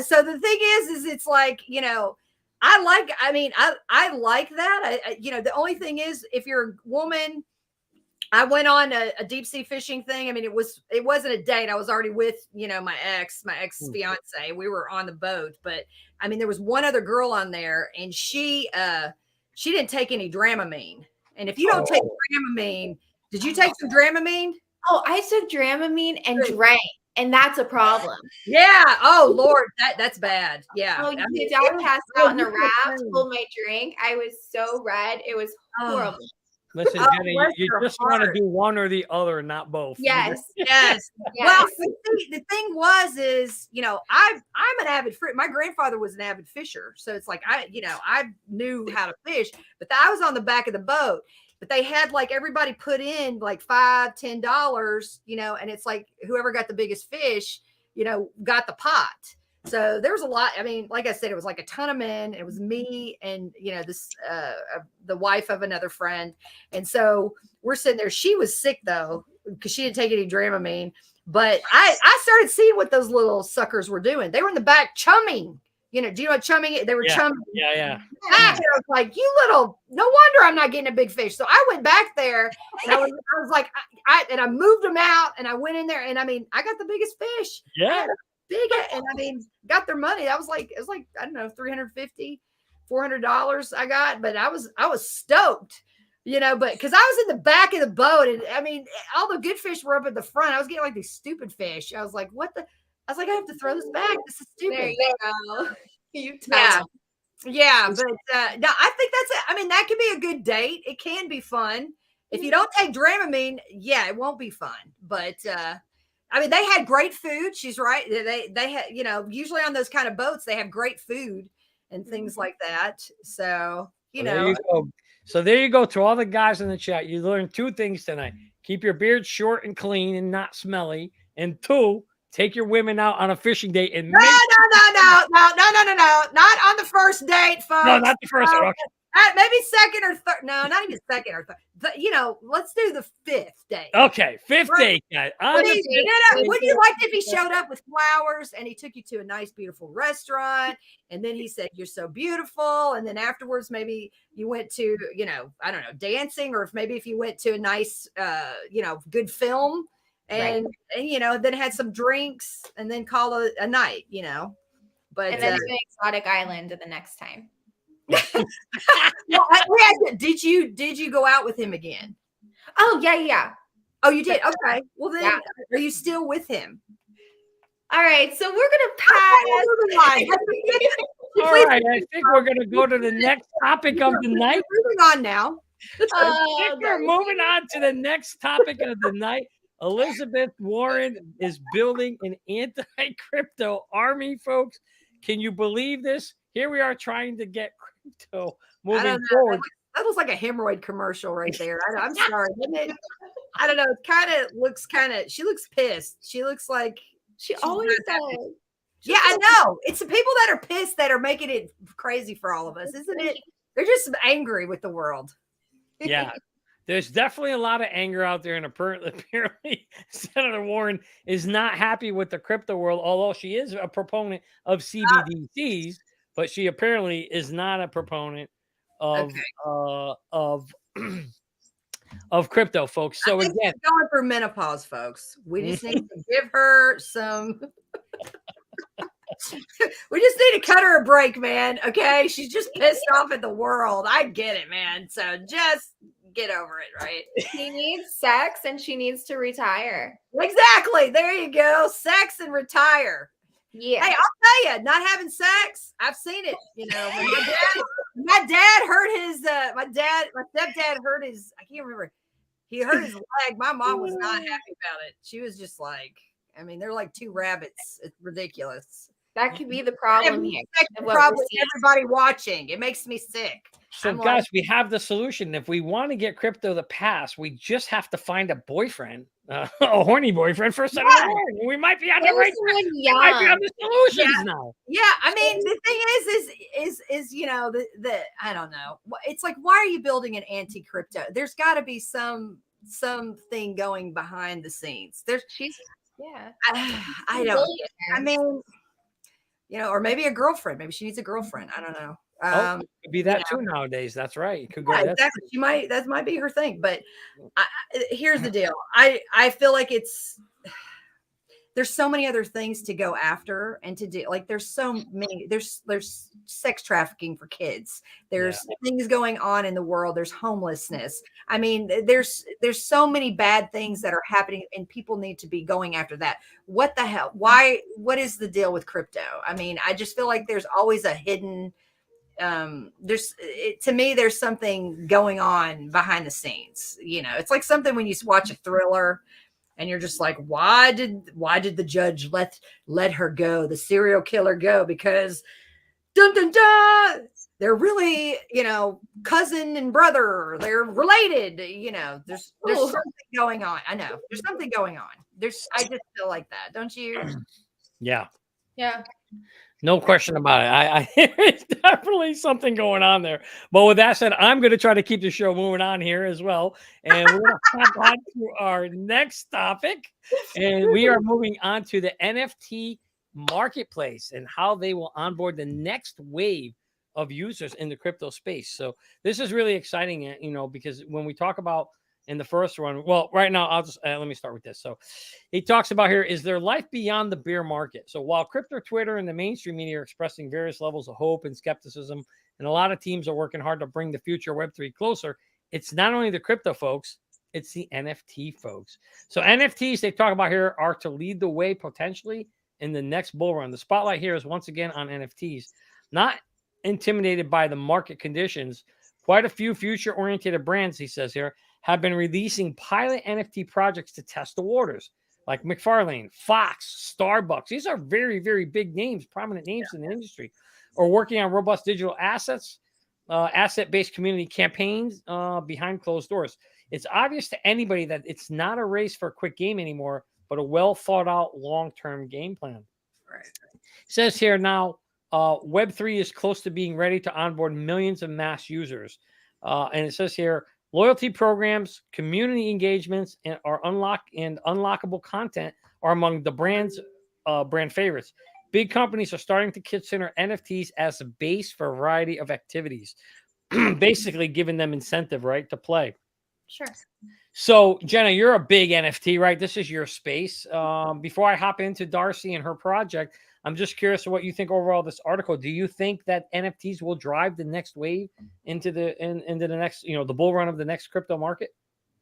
so the thing is it's like, I like that. The only thing is, if you're a woman, I went on a deep sea fishing thing. I mean, it wasn't a date. I was already with, my ex fiance. We were on the boat, but I mean, there was one other girl on there, and she didn't take any Dramamine. And if you don't take Dramamine, did you take some Dramamine? Oh, I took Dramamine and drank. And that's a problem. Yeah. Oh Lord, that's bad. Yeah. Oh, I passed out in a raft, pulled my drink. I was so red. It was horrible. Listen, Jenny, you just want to do one or the other, not both. Yes. Yes. Well, the thing is, I'm an avid fisher. My grandfather was an avid fisher, so it's like I knew how to fish, but I was on the back of the boat. But they had like everybody put in like $5-10, and it's like whoever got the biggest fish, got the pot. So there was a lot. I mean, like I said, it was like a ton of men. It was me and this the wife of another friend, and so we're sitting there. She was sick though because she didn't take any Dramamine. But I started seeing what those little suckers were doing. They were in the back chumming. Do you know what chumming is? They were chumming. Yeah. I was like, no wonder I'm not getting a big fish. So I went back there and I was like, I moved them out and I went in there and I mean, I got the biggest fish. Yeah. And I mean, got their money. It was like, I don't know, $350, $400 I got, but I was stoked, but cause I was in the back of the boat and I mean, all the good fish were up at the front. I was getting like these stupid fish. I was like, I was like, I have to throw this back. This is stupid. There you go. Yeah. But no, I think that's it. I mean, that can be a good date. It can be fun. If you don't take Dramamine, it won't be fun. But I mean, they had great food. She's right. They had, usually on those kind of boats, they have great food and things like that. So, There you go. So there you go to all the guys in the chat. You learned two things tonight. Keep your beard short and clean and not smelly. And two, take your women out on a fishing date and no, not on the first date, folks. No, not the first one. Okay. Maybe second or third. No, not even second or third. Let's do the fifth date. Okay, fifth date, guys. Would you like if he showed up with flowers and he took you to a nice, beautiful restaurant, and then he said you're so beautiful, and then afterwards maybe you went to, I don't know, dancing, or if you went to a nice, good film. And then had some drinks and then call it a night, But and then an exotic island the next time. Did you go out with him again? Oh yeah. Oh, you did? Okay. Well then, are you still with him? All right. So we're gonna pass. All right. I think we're gonna go to the next topic of the night. Moving on now. We're moving on to the next topic of the night. Elizabeth Warren is building an anti-crypto army, folks. Can you believe this? Here we are trying to get crypto moving forward. That looks like a hemorrhoid commercial right there. I'm sorry. I don't know. It she looks pissed. She looks like she always does. Yeah, I know. It's the people that are pissed that are making it crazy for all of us, isn't it? They're just angry with the world. Yeah. There's definitely a lot of anger out there, and apparently Senator Warren is not happy with the crypto world, although she is a proponent of CBDCs. but she apparently is not a proponent of of crypto, folks. So again, she's going through menopause, folks. We just need to give her some. We just need to cut her a break, man. Okay, she's just pissed off at the world. I get it, man. So just get over it, right? She needs sex and she needs to retire. Exactly. There you go. Sex and retire. Yeah. Hey, I'll tell you, not having sex, I've seen it. You know, when my dad hurt his my stepdad hurt his, I can't remember. He hurt his leg. My mom was not happy about it. She was just like, I mean, they're like two rabbits. It's ridiculous. That could be the problem here. Probably everybody watching. It makes me sick. So guys, we have the solution. If we want to get crypto to pass, we just have to find a boyfriend, a horny boyfriend for Sunday morning. We might be on the right track. We might be on the solutions now. Yeah, I mean, the thing is you know, the I don't know. It's like, why are you building an anti-crypto? There's got to be something going behind the scenes. I don't. I mean, you know, or maybe a girlfriend. Maybe she needs a girlfriend. I don't know. Could be that too nowadays. That's right. Could go. Yeah, exactly. That might be her thing. But here's the deal. I feel like there's so many other things to go after and to do. Like there's so many. There's sex trafficking for kids. There's things going on in the world. There's homelessness. I mean, there's so many bad things that are happening, and people need to be going after that. What the hell? Why? What is the deal with crypto? I mean, I just feel like there's always a hidden. To me, there's something going on behind the scenes. You know, it's like something when you watch a thriller. And you're just like, why did the judge let her go, the serial killer go? Because dun dun dun, they're really, you know, cousin and brother. They're related. You know, there's something going on. I know there's something going on. I just feel like that, don't you? Yeah. Yeah. No question about it. It's definitely something going on there. But with that said, I'm going to try to keep the show moving on here as well. And we're going to hop on to our next topic. And we are moving on to the NFT marketplace and how they will onboard the next wave of users in the crypto space. So this is really exciting, you know, because when we talk about in the first one, well, right now, I'll just let me start with this. So he talks about here, is there life beyond the bear market? So while crypto Twitter and the mainstream media are expressing various levels of hope and skepticism, and a lot of teams are working hard to bring the future Web3 closer, it's not only the crypto folks, it's the NFT folks. So NFTs they talk about here are to lead the way potentially in the next bull run. The spotlight here is once again on NFTs. Not intimidated by the market conditions, quite a few future-oriented brands, he says here, have been releasing pilot NFT projects to test the waters, like McFarlane, Fox, Starbucks. These are very, very big names, prominent names in the industry, or working on robust digital assets, asset-based community campaigns behind closed doors. It's obvious to anybody that it's not a race for a quick game anymore, but a well-thought-out long-term game plan. Right. It says here now, Web3 is close to being ready to onboard millions of mass users. And it says here, loyalty programs, community engagements, and unlockable content are among the brand favorites. Big companies are starting to consider NFTs as a base for a variety of activities, basically giving them incentive, right, to play. Sure. So, Jenna, you're a big NFT, right? This is your space. Before I hop into Darcy and her project, I'm just curious what you think overall of this article. Do you think that NFTs will drive the next wave into the next, you know, the bull run of the next crypto market?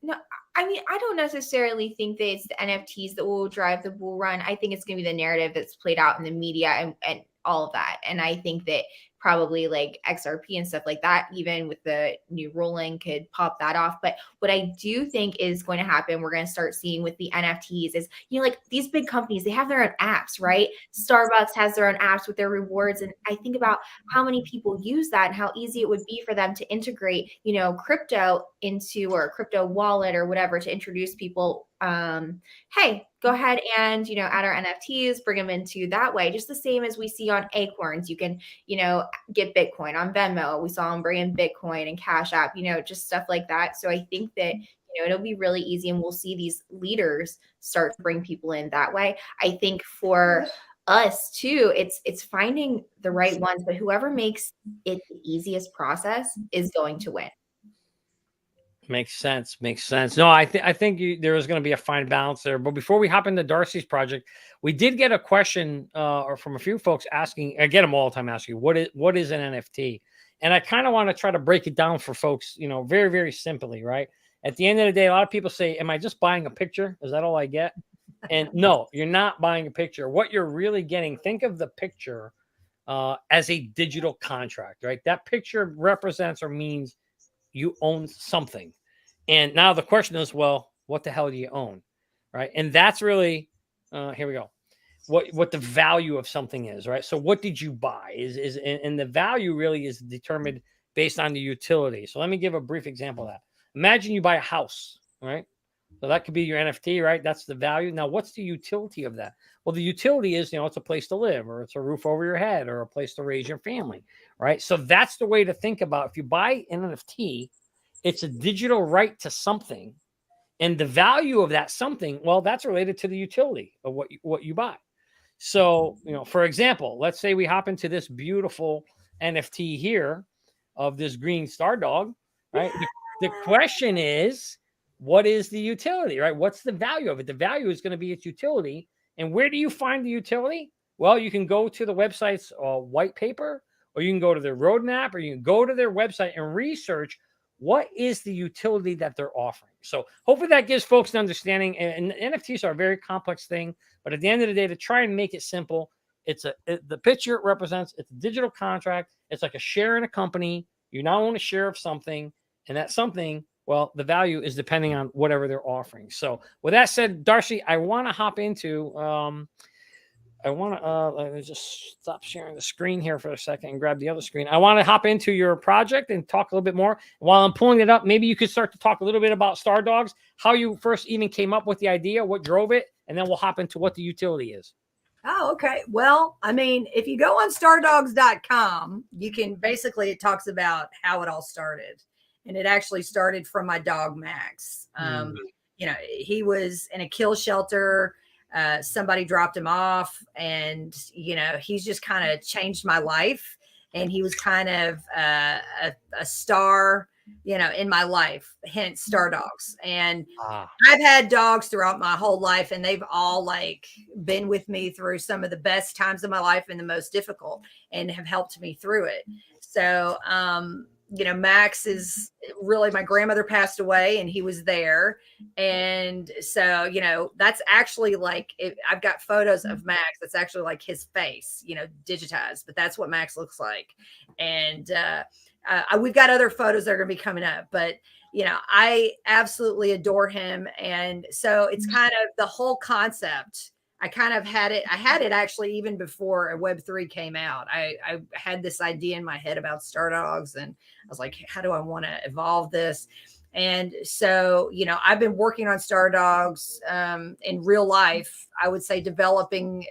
No, I mean, I don't necessarily think that it's the NFTs that will drive the bull run. I think it's going to be the narrative that's played out in the media and all of that. And I think that probably like XRP and stuff like that, even with the new ruling, could pop that off. But what I do think is going to happen, we're going to start seeing with the NFTs is, you know, like these big companies, they have their own apps, right? Starbucks has their own apps with their rewards. And I think about how many people use that and how easy it would be for them to integrate, you know, crypto into, or a crypto wallet or whatever, to introduce people. Hey, go ahead and, you know, add our NFTs, bring them into that way. Just the same as we see on Acorns. You can, you know, get Bitcoin on Venmo. We saw them bring in Bitcoin and Cash App, you know, just stuff like that. So I think that, you know, it'll be really easy and we'll see these leaders start to bring people in that way. I think for us too. It's finding the right ones, but whoever makes it the easiest process is going to win. Makes sense. Makes sense. No, I think there is going to be a fine balance there. But before we hop into Darcy's project, we did get a question or from a few folks asking. I get them all the time asking, what is an NFT? And I kind of want to try to break it down for folks, very, very simply, right? At the end of the day, a lot of people say, am I just buying a picture? Is that all I get? And no, you're not buying a picture. What you're really getting, think of the picture as a digital contract, right? That picture represents or means you own something. And now the question is, well, what the hell do you own? Right. And that's really, here we go. What the value of something is, right? So what did you buy and the value really is determined based on the utility. So let me give a brief example of that. Imagine you buy a house, right? So that could be your NFT, right? That's the value. Now, what's the utility of that? Well, the utility is, it's a place to live, or it's a roof over your head, or a place to raise your family, right? So that's the way to think about, if you buy an NFT, it's a digital right to something, and the value of that something, well, that's related to the utility of what you buy. So, for example, let's say we hop into this beautiful NFT here of this green Stardawg, right? The question is, what is the utility, right? What's the value of it? The value is going to be its utility. And where do you find the utility? Well, you can go to the website's white paper, or you can go to their roadmap, or you can go to their website and research what is the utility that they're offering. So hopefully that gives folks an understanding. And NFTs are a very complex thing, but at the end of the day, to try and make it simple, the picture it represents, it's a digital contract. It's like a share in a company. You now own a share of something, and that something, well, the value is depending on whatever they're offering. So with that said, Darcy, I want to hop into, let me just stop sharing the screen here for a second and grab the other screen. I want to hop into your project and talk a little bit more. While I'm pulling it up, maybe you could start to talk a little bit about Stardawgs, how you first even came up with the idea, what drove it, and then we'll hop into what the utility is. Oh, okay. Well, I mean, if you go on stardawgs.com, you can basically, it talks about how it all started. And it actually started from my dog, Max. He was in a kill shelter. Somebody dropped him off, and, he's just kind of changed my life. And he was kind of a star, in my life, hence Stardawgs. And I've had dogs throughout my whole life, and they've all been with me through some of the best times of my life and the most difficult, and have helped me through it. So, Max is really, my grandmother passed away and he was there. And so, that's actually I've got photos of Max. That's actually like his face, digitized, but that's what Max looks like. And, we've got other photos that are going to be coming up, but I absolutely adore him. And so it's kind of the whole concept. I kind of had it. I had it actually even before Web3 came out. I had this idea in my head about Stardawgs, and I was like, how do I want to evolve this? And so, I've been working on Stardawgs in real life, I would say, developing,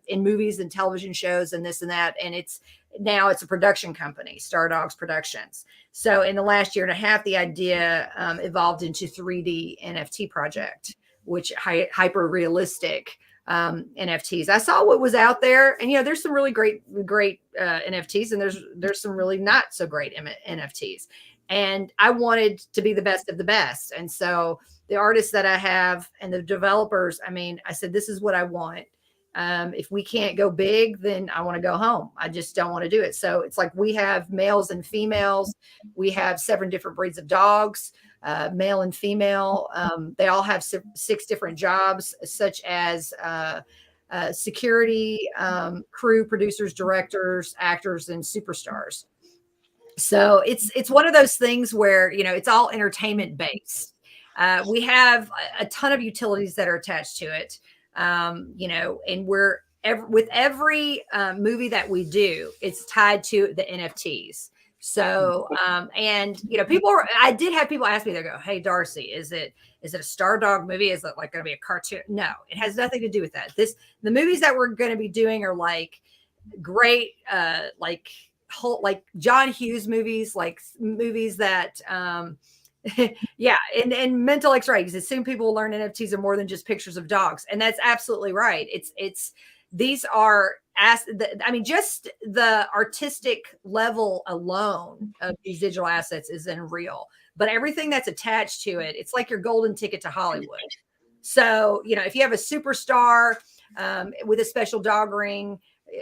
in movies and television shows and this and that. And now it's a production company, Stardawgs Productions. So in the last year and a half, the idea evolved into 3D NFT project, which hyper realistic NFTs. I saw what was out there, and there's some really great NFTs, and there's some really not so great NFTs. And I wanted to be the best of the best. And so the artists that I have and the developers, I said, this is what I want. If we can't go big, then I want to go home. I just don't want to do it. So it's like we have males and females. We have 7 different breeds of dogs, male and female. They all have 6 different jobs, such as security, crew, producers, directors, actors, and superstars. So it's one of those things where, it's all entertainment based. We have a ton of utilities that are attached to it. And with every movie that we do, it's tied to the NFTs. So, I did have people ask me, they go, hey, Darcy, is it a Stardawg movie? Is it going to be a cartoon? No, it has nothing to do with that. The movies that we're going to be doing are great, John Hughes movies, movies that, yeah. And mental X-rays. Soon people will learn NFTs are more than just pictures of dogs. And that's absolutely right. It's these are I mean, just the artistic level alone of these digital assets is unreal. But everything that's attached to it, it's like your golden ticket to Hollywood. So, you know, if you have a superstar with a special dog ring,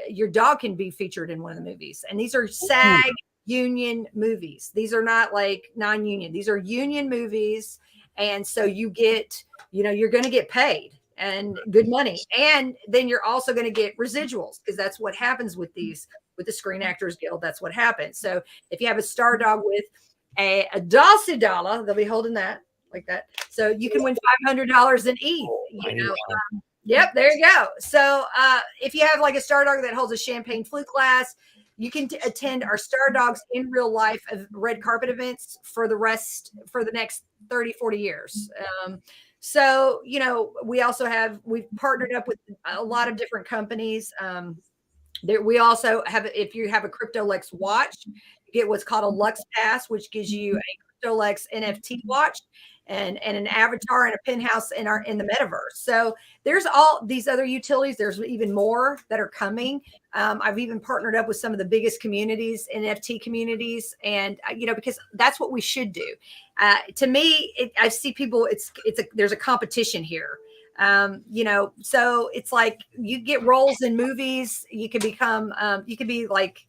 your dog can be featured in one of the movies. And these are SAG union movies. These are not like non-union. These are union movies. And so you get, you know, you're going to get paid and good money. And then you're also going to get residuals, because that's what happens with these, with the Screen Actors Guild. That's what happens. So if you have a Stardawg with a Darcy dollar, they'll be holding that like that. So you can win $500 in ETH. You know, yep, there you go. So if you have like a Stardawg that holds a champagne flute glass, you can attend our Stardawgs in real life of red carpet events for the next 30, 40 years. So, you know, we've partnered up with a lot of different companies. We also have, if you have a CryptoLex watch, you get what's called a Lux Pass, which gives you a CryptoLex NFT watch and an avatar and a penthouse in the metaverse. So there's all these other utilities. There's even more that are coming. I've even partnered up with some of the biggest communities, NFT communities, and you know, because that's what we should do. To me, I see people. There's a competition here. You know, so it's like you get roles in movies. You can become. You can be like.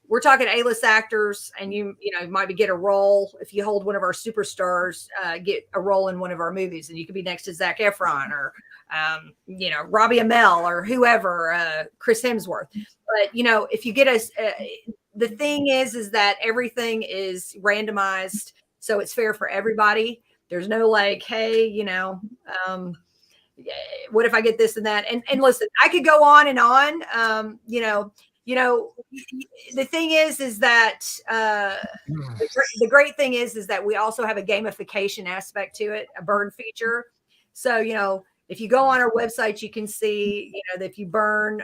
We're talking A-list actors, and you might get a role if you hold one of our superstars, get a role in one of our movies, and you could be next to Zac Efron or, you know, Robbie Amell or whoever, Chris Hemsworth. But you know, if you get the thing is that everything is randomized, so it's fair for everybody. There's no like, hey, you know, what if I get this and that? And listen, I could go on and on, You know, the thing is that the great thing is that we also have a gamification aspect to it, a burn feature. So, you know, if you go on our website, you can see, you know, that if you burn,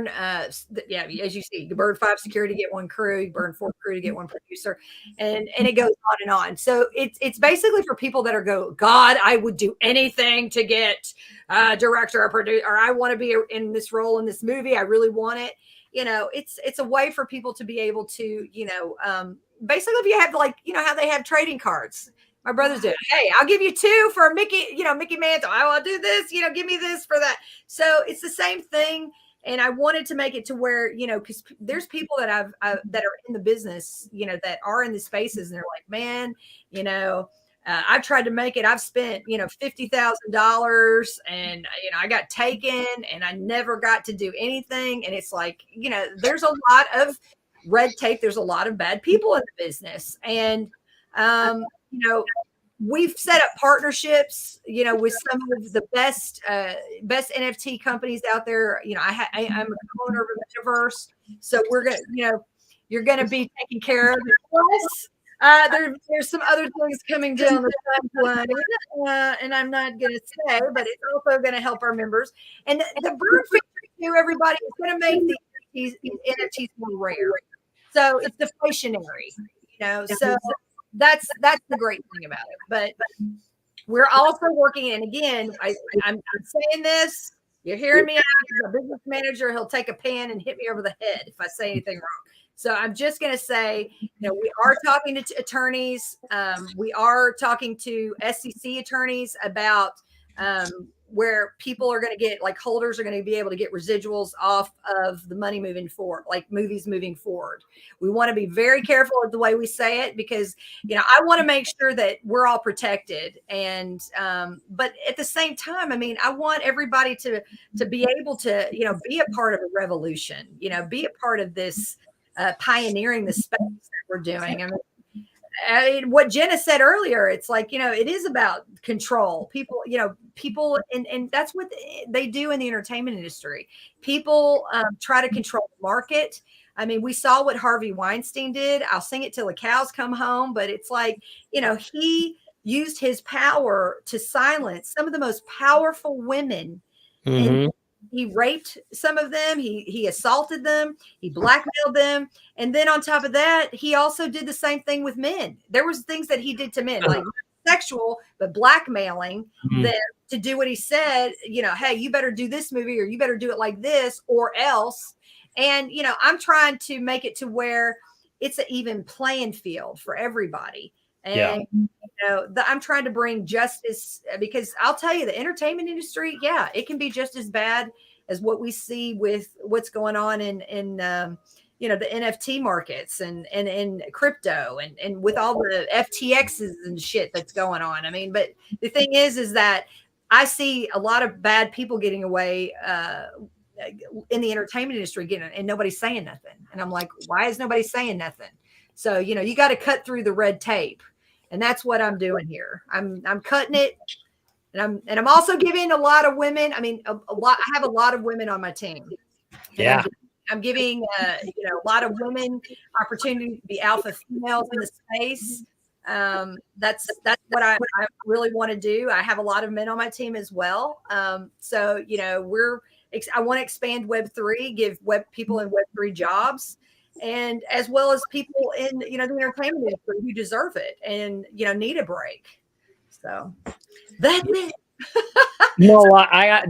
as you see, you burn 5 security to get 1 crew, you burn 4 crew to get 1 producer, and it goes on and on. So it's basically for people that God, I would do anything to get a director or producer, or I want to be in this role in this movie. I really want it. You know, it's a way for people to be able to, you know, basically if you have like, you know, how they have trading cards. My brothers do it. Hey, I'll give you 2 for Mickey, you know, Mickey Mantle. I will do this, you know, give me this for that. So it's the same thing. And I wanted to make it to where, you know, because there's people that that are in the business, you know, that are in the spaces, and they're like, man, you know, I've tried to make it. I've spent, you know, $50,000, and you know, I got taken, and I never got to do anything. And it's like, you know, there's a lot of red tape. There's a lot of bad people in the business, and you know, we've set up partnerships, you know, with some of the best NFT companies out there. You know, I'm a co-owner of a metaverse, so we're gonna, you know, you're gonna be taken care of. Plus, there's some other things coming down the pipeline, and I'm not gonna say, but it's also gonna help our members. And the burn feature too, everybody, is gonna make these NFTs more rare. So it's deflationary, you know. So that's the great thing about it. But we're also working, and again, I'm saying this, you're hearing me out as a business manager. He'll take a pen and hit me over the head if I say anything wrong. So I'm just going to say, you know, we are talking to attorneys. We are talking to SEC attorneys about where people are going to get, like, holders are going to be able to get residuals off of the money moving forward, like movies moving forward. We want to be very careful of the way we say it, because, you know, I want to make sure that we're all protected. And, but at the same time, I mean, I want everybody to be able to, you know, be a part of a revolution, you know, be a part of this, pioneering the space that we're doing. I mean, what Jenna said earlier, it's like, you know, it is about control. People, you know, and that's what they do in the entertainment industry. People try to control the market. I mean, we saw what Harvey Weinstein did. I'll sing it till the cows come home. But it's like, you know, he used his power to silence some of the most powerful women. Mm-hmm. He raped some of them. He assaulted them. He blackmailed them. And then on top of that, he also did the same thing with men. There was things that he did to men, like sexual, but blackmailing them to do what he said, hey, you better do this movie or you better do it like this or else. And, I'm trying to make it to where it's an even playing field for everybody. And, I'm trying to bring justice, because I'll tell you, the entertainment industry, it can be just as bad as what we see with what's going on in the NFT markets and crypto and with all the FTXs and shit that's going on. I mean, but the thing is that I see a lot of bad people getting away in the entertainment industry, and nobody's saying nothing. And I'm like, why is nobody saying nothing? So, you got to cut through the red tape. And that's what I'm doing here. I'm cutting it. And I'm also giving a lot of women. I mean, a lot. I have a lot of women on my team. Yeah. I'm giving a lot of women opportunity to be alpha females in the space. That's what I really want to do. I have a lot of men on my team as well. So I want to expand Web3, give people in Web3 jobs, and as well as people in the entertainment industry who deserve it and need a break. So that's it.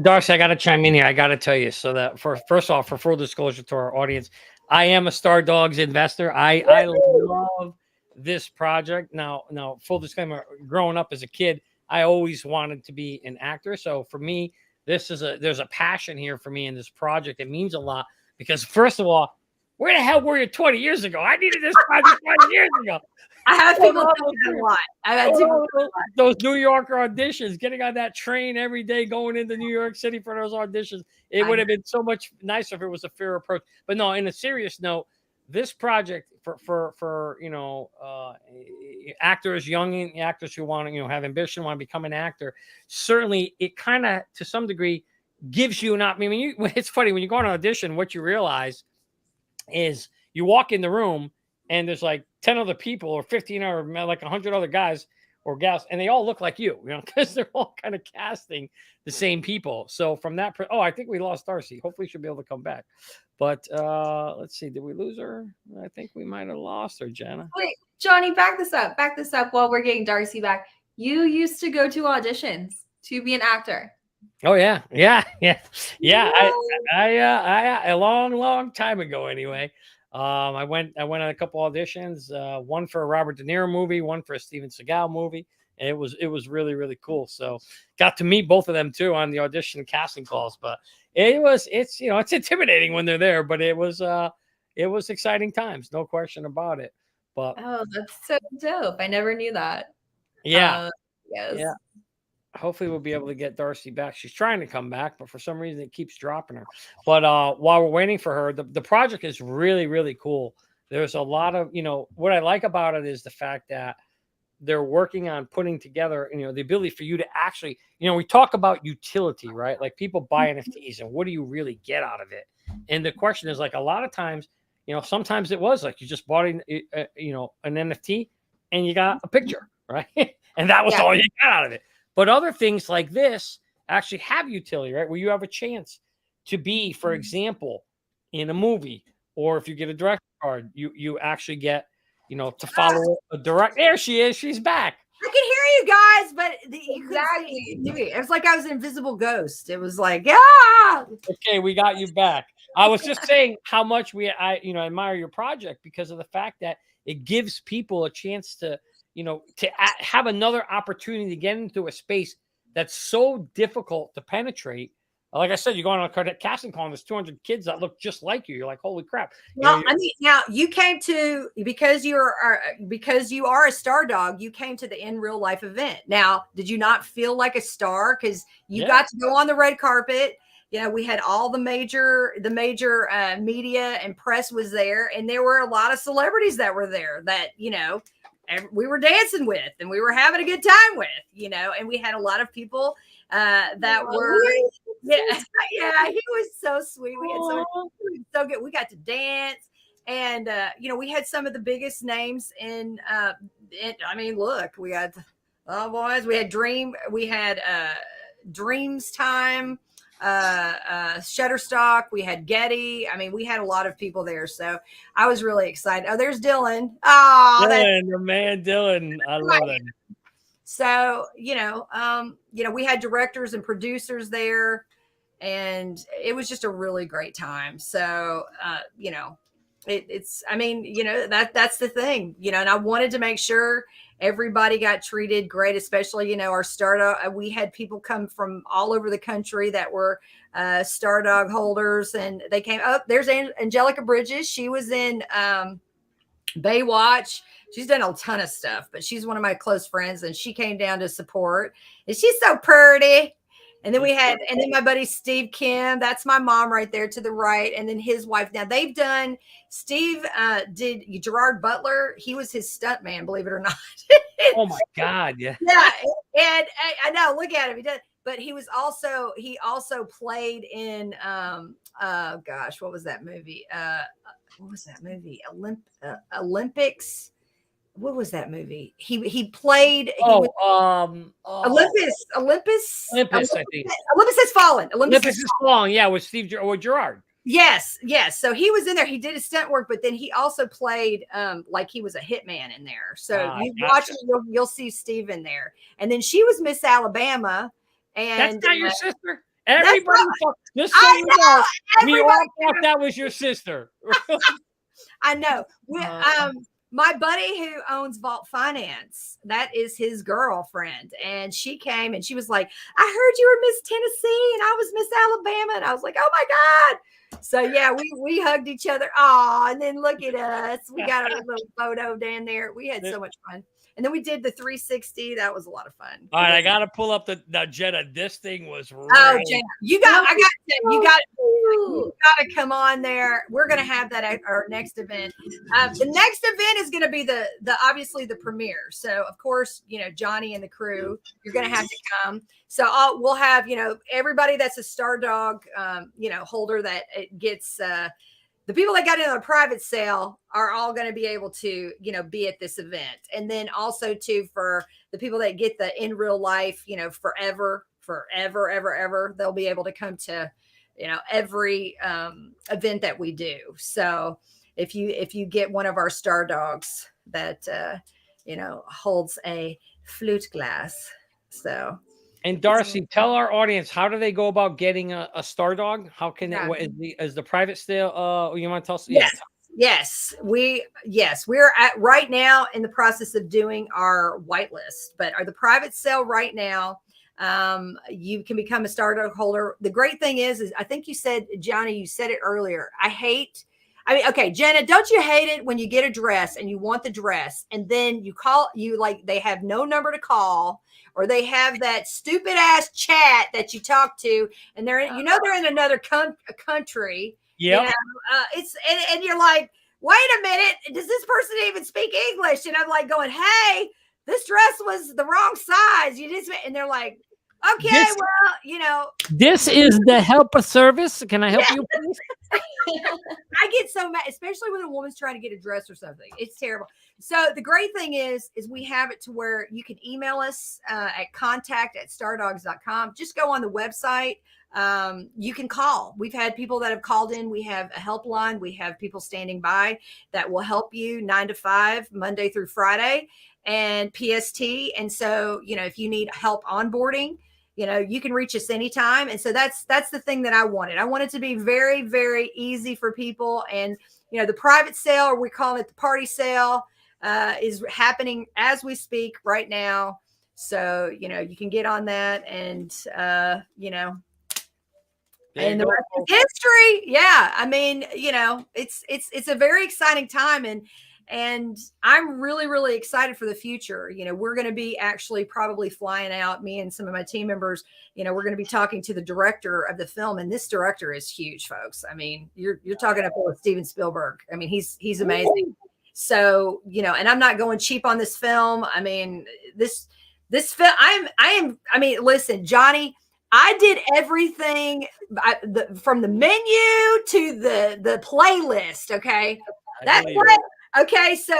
Darcy, I got to chime in here. I got to tell you, so that first off, for full disclosure to our audience, I am a Stardawgs investor. I love this project. Now, full disclaimer: growing up as a kid, I always wanted to be an actor. So for me, there's a passion here for me in this project. It means a lot because, first of all, where the hell were you 20 years ago? I needed this project 20 years ago. I have people a lot. Those New Yorker auditions, getting on that train every day, going into New York City for those auditions. It would have been so much nicer if it was a fair approach. But no, in a serious note, this project for actors, young actors who want to have ambition, want to become an actor, certainly it kind of to some degree gives you an option. I mean, it's funny when you go on an audition, what you realize is you walk in the room and there's like 10 other people or 15 or like 100 other guys or gals, and they all look like you, because they're all kind of casting the same people. So from that, I think we lost Darcy. Hopefully she'll be able to come back. But let's see, did we lose her? I think we might have lost her, Jenna. Wait, Johnny, back this up while we're getting Darcy back. You used to go to auditions to be an actor. Oh yeah. I a long time ago anyway. I went on a couple auditions, one for a Robert De Niro movie, one for a Steven Seagal movie. And it was really, really cool. So got to meet both of them too on the audition casting calls, but it's intimidating when they're there, but it was exciting times. No question about it. But that's so dope. I never knew that. Yeah. Yes. Yeah. Hopefully we'll be able to get Darcy back. She's trying to come back, but for some reason it keeps dropping her. But while we're waiting for her, the project is really, really cool. There's a lot of, what I like about it is the fact that they're working on putting together, the ability for you to actually, we talk about utility, right? Like people buy NFTs and what do you really get out of it? And the question is like a lot of times, sometimes it was like you just bought an NFT and you got a picture, right? And that was all you got out of it. But other things like this actually have utility, right? Where you have a chance to be, for example, in a movie, or if you get a director card, you actually get, to follow a direct. There she is. She's back. I can hear you guys, but you couldn't see. It was like I was an invisible ghost. It was like, Okay, we got you back. I was just saying how much I admire your project because of the fact that it gives people a chance to have another opportunity to get into a space that's so difficult to penetrate. Like I said, you go on a casting call and there's 200 kids that look just like you. You're like, holy crap. Now you came to, because you are a Stardawg, you came to the in real life event. Now, did you not feel like a star? Because you got to go on the red carpet. We had all the major media and press was there. And there were a lot of celebrities that were there that, we were dancing with and we were having a good time with, and we had a lot of people that were, he was so sweet. We had so good. We got to dance and, we had some of the biggest names in look, we got, boys, we had Dreams Time, Shutterstock, we had Getty. We had a lot of people there, so I was really excited. Oh, there's Dylan. Dylan, the man Dylan. I love it. So, we had directors and producers there, and it was just a really great time. So, that's the thing, and I wanted to make sure everybody got treated great, especially, our Stardog. We had people come from all over the country that were Stardog holders, and they came up. There's Angelica Bridges. She was in Baywatch. She's done a ton of stuff, but she's one of my close friends, and she came down to support. And she's so pretty. And then my buddy Steve Kim, that's my mom right there to the right. And then his wife. Now they've done, Steve did Gerard Butler. He was his stunt man, believe it or not. Oh my God. Yeah. Yeah. And I know, look at him. He did, but he also played in, what was that movie? Olympics. What was that movie? He played. Olympus. I think. Olympus Has Fallen. Olympus Has Fallen. Yeah, with Steve or Gerard. Yes. So he was in there. He did his stunt work, but then he also played like he was a hitman in there. So you watch it, you'll see Steve in there. And then she was Miss Alabama. And that's not your sister. Everybody, just so you know, we all thought that was your sister. I know. My buddy who owns Vault Finance, that is his girlfriend. And she came and she was like, I heard you were Miss Tennessee and I was Miss Alabama. And I was like, oh my God. So yeah, we hugged each other. Oh, and then look at us. We got a little photo down there. We had so much fun. And then we did the 360. That was a lot of fun. All right, I got to pull up the Jenna. This thing was Jenna, you got to come on there. We're going to have that at our next event. The next event is going to be the obviously the premiere. So of course, Johnny and the crew, you're going to have to come. So we'll have, everybody that's a Stardog, holder that it gets, the people that got in a private sale are all going to be able to, be at this event. And then also too, for the people that get the in real life, forever, ever, they'll be able to come to, every event that we do. So if you get one of our Stardogs that, holds a flute glass. So. And Darcy, tell our audience, how do they go about getting a Stardog? How can is the private sale? You want to tell us? Yes. We're at right now in the process of doing our whitelist, but the private sale right now, you can become a Stardog holder. The great thing is I think you said, Johnny, you said it earlier. Okay, Jenna, don't you hate it when you get a dress and you want the dress and then they have no number to call, or they have that stupid ass chat that you talk to and they're in another country. Yeah. And you're like, wait a minute, does this person even speak English? And I'm like going, hey, this dress was the wrong size. And they're like, okay, this is the helper service. Can I help you, please? I get so mad, especially when a woman's trying to get a dress or something. It's terrible. So the great thing is we have it to where you can email us at contact@stardawgs.com. Just go on the website. You can call. We've had people that have called in. We have a helpline. We have people standing by that will help you 9 to 5, Monday through Friday, and PST. And so, if you need help onboarding, you can reach us anytime. And so that's the thing that I wanted. I want it to be very, very easy for people. And, the private sale, or we call it the party sale, is happening as we speak right now. So, you can get on that and, and the rest is history. Yeah. I mean, it's a very exciting time, and I'm really, really excited for the future. We're going to be actually probably flying out, me and some of my team members, we're going to be talking to the director of the film. And this director is huge, folks. I mean, you're talking about Steven Spielberg. I mean, he's amazing. So, and I'm not going cheap on this film. I mean, this film, listen, Johnny, I did everything from the menu to the playlist. Okay. Okay. So,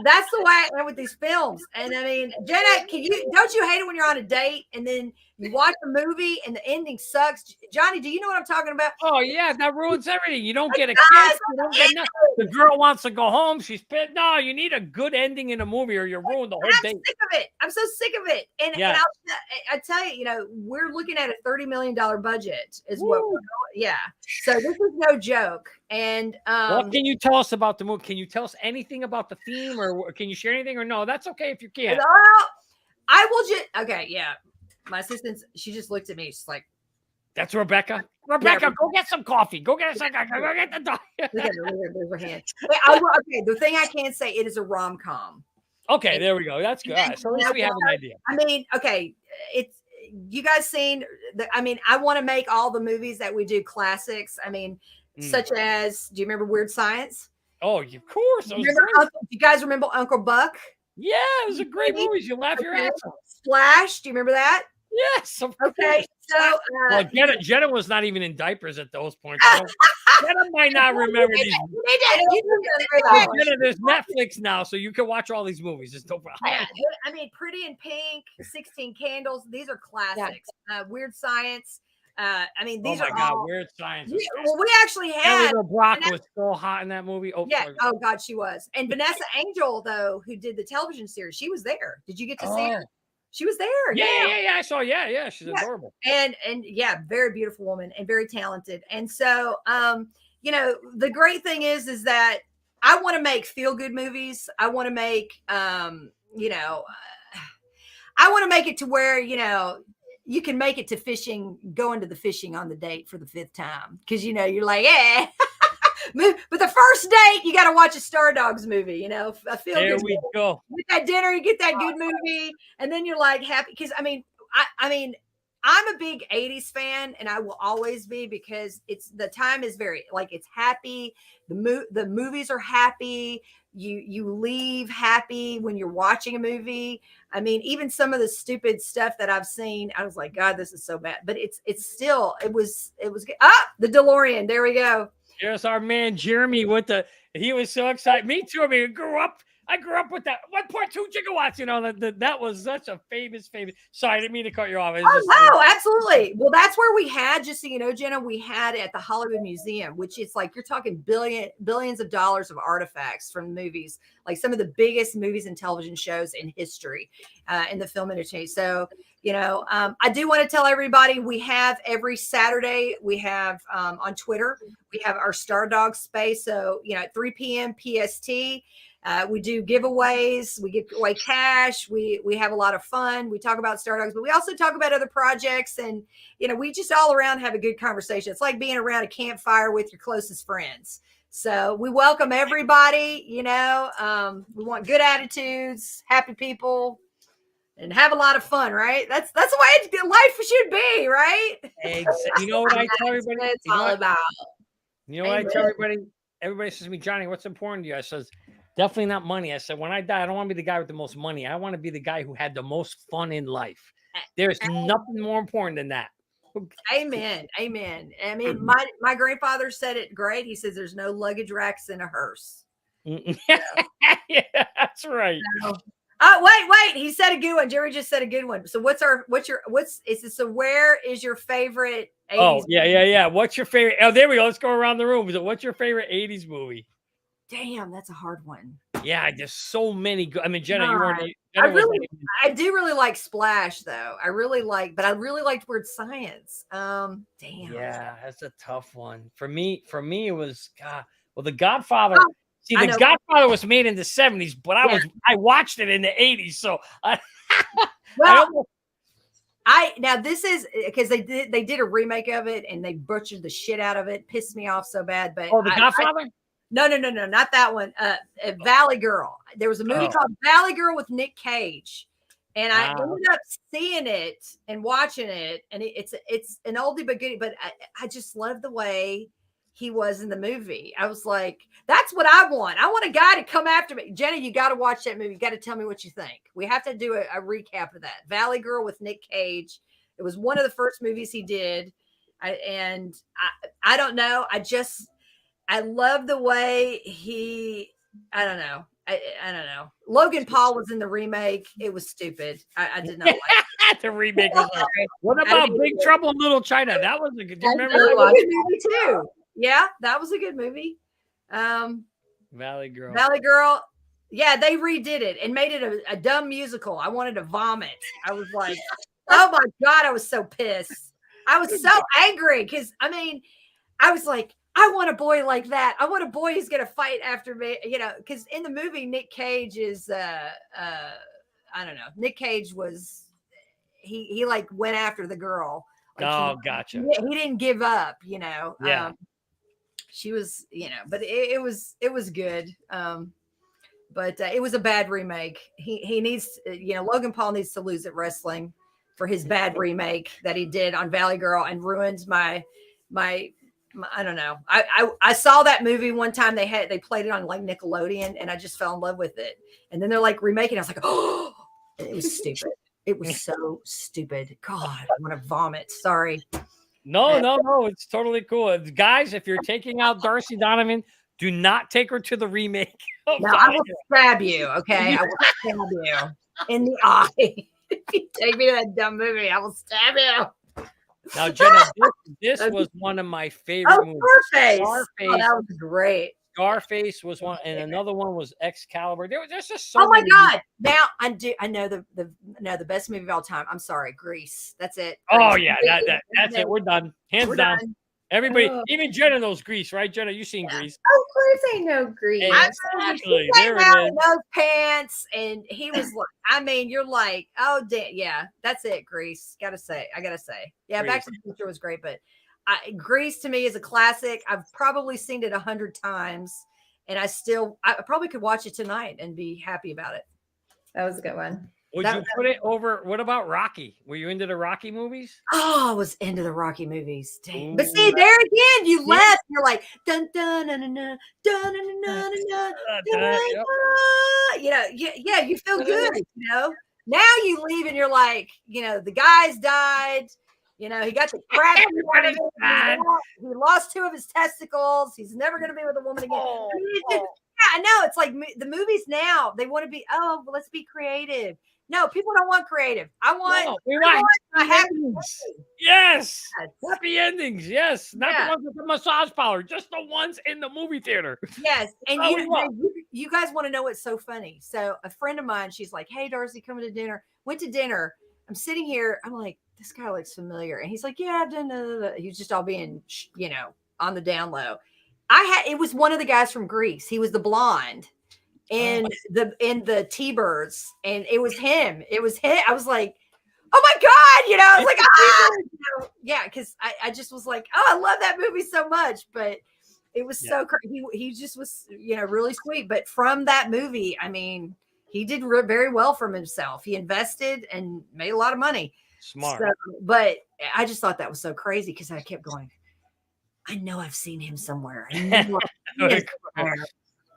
that's the way I am with these films. And Jenna, don't you hate it when you're on a date and then You watch a movie and the ending sucks. Johnny, do you know what I'm talking about? Oh yeah, that ruins everything. You don't get a kiss. You don't get nothing. The girl wants to go home. She's pissed. No, you need a good ending in a movie, or you ruin the whole I'm date. sick of it. I'm so sick of it. And, Yeah. and I tell you, we're looking at a $30 million budget is what we're going. Yeah. So this is no joke. And what can you tell us about the movie? Can you tell us anything about the theme, or can you share anything? Or no, that's okay if you can't. I will just okay. Yeah. My assistant, she just looked at me. She's like, "That's Rebecca. Rebecca, go get some coffee. Go get go get the dog." Look at her. There's her hand. Okay. The thing I can say, it is a rom-com. Okay, there we go. That's good. So at least we have an idea. I mean, okay, it's you guys seen. I want to make all the movies that we do classics. I mean, such as, do you remember Weird Science? Oh, of course. Do you guys remember Uncle Buck? Yeah, it was a great movie. You laugh your ass off. Splash. Do you remember that? Yes. Okay. So, Jenna was not even in diapers at those points. Jenna might not remember these. Jenna, there's Netflix now, so you can watch all these movies. It's no problem. Yeah, I mean, Pretty in Pink, 16 Candles. These are classics. Yeah. Weird Science. I mean, these are all Weird Science. Well, we actually had Brock was so hot in that movie. Oh, yeah. Oh God, she was. And Vanessa Angel, though, who did the television series, she was there. Did you get to see her? She was there. Yeah. I saw. Yeah. She's adorable. And yeah, very beautiful woman and very talented. And so, the great thing is that I want to make feel good movies. I want to make, I want to make it to where, you can make it to fishing, going to the fishing on the date for the 5th time. Cause you're like, yeah. But the first date, you got to watch a Stardawgs movie, a feel good. There we go. With that dinner, you get that good movie, and then you're like happy. Because I'm a big 80s fan, and I will always be, because the time is very it's happy. The movies are happy. You leave happy when you're watching a movie. I mean, even some of the stupid stuff that I've seen, I was like, God, this is so bad. But it was good. The DeLorean. There we go. Here's our man Jeremy he was so excited. Me too. I mean, I grew up with that 1.2 gigawatts. That was such a famous. Sorry, I didn't mean to cut you off. No, absolutely. Well, that's where we had, just so you know, Jenna, we had at the Hollywood Museum, which is like, you're talking billions of dollars of artifacts from movies, like some of the biggest movies and television shows in history, in the film industry. So, I do want to tell everybody, we have every Saturday, we have on Twitter, we have our Stardawgs space. So, at 3 p.m. PST, we do giveaways, we give away cash, we have a lot of fun. We talk about Stardawgs, but we also talk about other projects, and we just all around have a good conversation. It's like being around a campfire with your closest friends. So we welcome everybody. We want good attitudes, happy people, and have a lot of fun, right? That's the way life should be, right? You know what I tell everybody? It's all about. You know what I tell everybody? Everybody says to me, Johnny, what's important to you? I says, definitely not money. I said, when I die, I don't want to be the guy with the most money. I want to be the guy who had the most fun in life. There's nothing more important than that. Amen. I mean, my grandfather said it great. He says there's no luggage racks in a hearse. Yeah, that's right. Wait. He said a good one. Jerry just said a good one. So where is your favorite 80s movie? Yeah. What's your favorite? Oh, there we go. Let's go around the room. What's your favorite 80s movie? Damn, that's a hard one. Yeah, there's so many good. I mean, Jenna, you weren't. I do really like Splash, though. But I really liked Weird Science. Damn. Yeah, that's a tough one. For me, it was The Godfather. See, The Godfather was made in the 70s, but I watched it in the 80s. So this is because they did a remake of it and they butchered the shit out of it. Pissed me off so bad. But The Godfather? No, not that one. Valley Girl. There was a movie called Valley Girl with Nick Cage, and I ended up seeing it and watching it, and it's an oldie but goodie. But I just love the way he was in the movie. I was like, that's what I want. I want a guy to come after me. Jenna, you got to watch that movie. You got to tell me what you think. We have to do a recap of that. Valley Girl with Nick Cage. It was one of the first movies he did, I don't know. I love the way I don't know. I don't know. Logan Paul was in the remake. It was stupid. I did not like it. The remake was like, what about Big Trouble in Little China? That was a good. Do you remember That that was one? a good movie too. Yeah, that was a good movie. Valley Girl. Valley Girl. Yeah, they redid it and made it a dumb musical. I wanted to vomit. I was like, oh my God, I was so pissed. I was so angry because, I mean, I was like, I want a boy like that. I want a boy who's going to fight after me, you know, because in the movie, Nick Cage is, I don't know. Nick Cage was, he like went after the girl. Like gotcha. He didn't give up, you know. Yeah. She was, you know, but it was good. But it was a bad remake. He needs, you know, Logan Paul needs to lose at wrestling for his bad remake that he did on Valley Girl and ruined my I don't know. I saw that movie one time. They played it on like Nickelodeon, and I just fell in love with it. And then they're like remaking it. I was like, oh, it was stupid. It was so stupid. God, I want to vomit. Sorry. No. It's totally cool. Guys, if you're taking out Darcy Donavan, do not take her to the remake. No, I will stab you. Okay, I will stab you in the eye. If you take me to that dumb movie, I will stab you. Now, Jenna, this was one of my favorite movies. Scarface. Oh, that was great. Scarface was one, and another one was Excalibur. There's just so. Oh my many God! Now I know the best movie of all time. I'm sorry, Grease. That's it. Oh Grease. yeah, that's it. We're done. Hands down. Done. Everybody, even Jenna knows Grease, right? Jenna, you seen Grease? Of course I know Grease. Exactly. He There came out it in those pants, and he was like, I mean, you're like, oh, yeah, that's it, Grease. I gotta say. Yeah, Grease. Back to the Future was great, but Grease to me is a classic. I've probably seen it 100 times, and I probably could watch it tonight and be happy about it. That was a good one. Would you put it over? What about Rocky? Were you into the Rocky movies? Oh, I was into the Rocky movies. Dang. But see, there again, you left. You're like, dun dun dun dun dun dun dun dun dun dun. You know, yeah, you feel good. You know, now you leave and you're like, you know, the guy's died. You know, he got the crap. Everybody's died. He lost 2 of his testicles. He's never going to be with a woman again. Yeah, I know. It's like the movies now. They want to be. Oh, well, let's be creative. No, people don't want creative. I want a happy endings. Yes. Happy endings. Yes. Not the ones with the massage parlor, just the ones in the movie theater. Yes. And you guys want to know what's so funny. So a friend of mine, she's like, hey, Darcy, coming to dinner. Went to dinner. I'm sitting here. I'm like, this guy looks familiar. And he's like, yeah, I've done. He was just all being, you know, on the down low. It was one of the guys from Greece. He was the blonde. In the T-Birds, and it was him. I was like, oh my God, you know, I was like, you know, yeah, because I just was like, oh, I love that movie so much, but it was so crazy. He just was, you know, really sweet. But from that movie, I mean, he did very well for himself. He invested and made a lot of money. Smart. So, but I just thought that was so crazy because I kept going, I know I've seen him somewhere.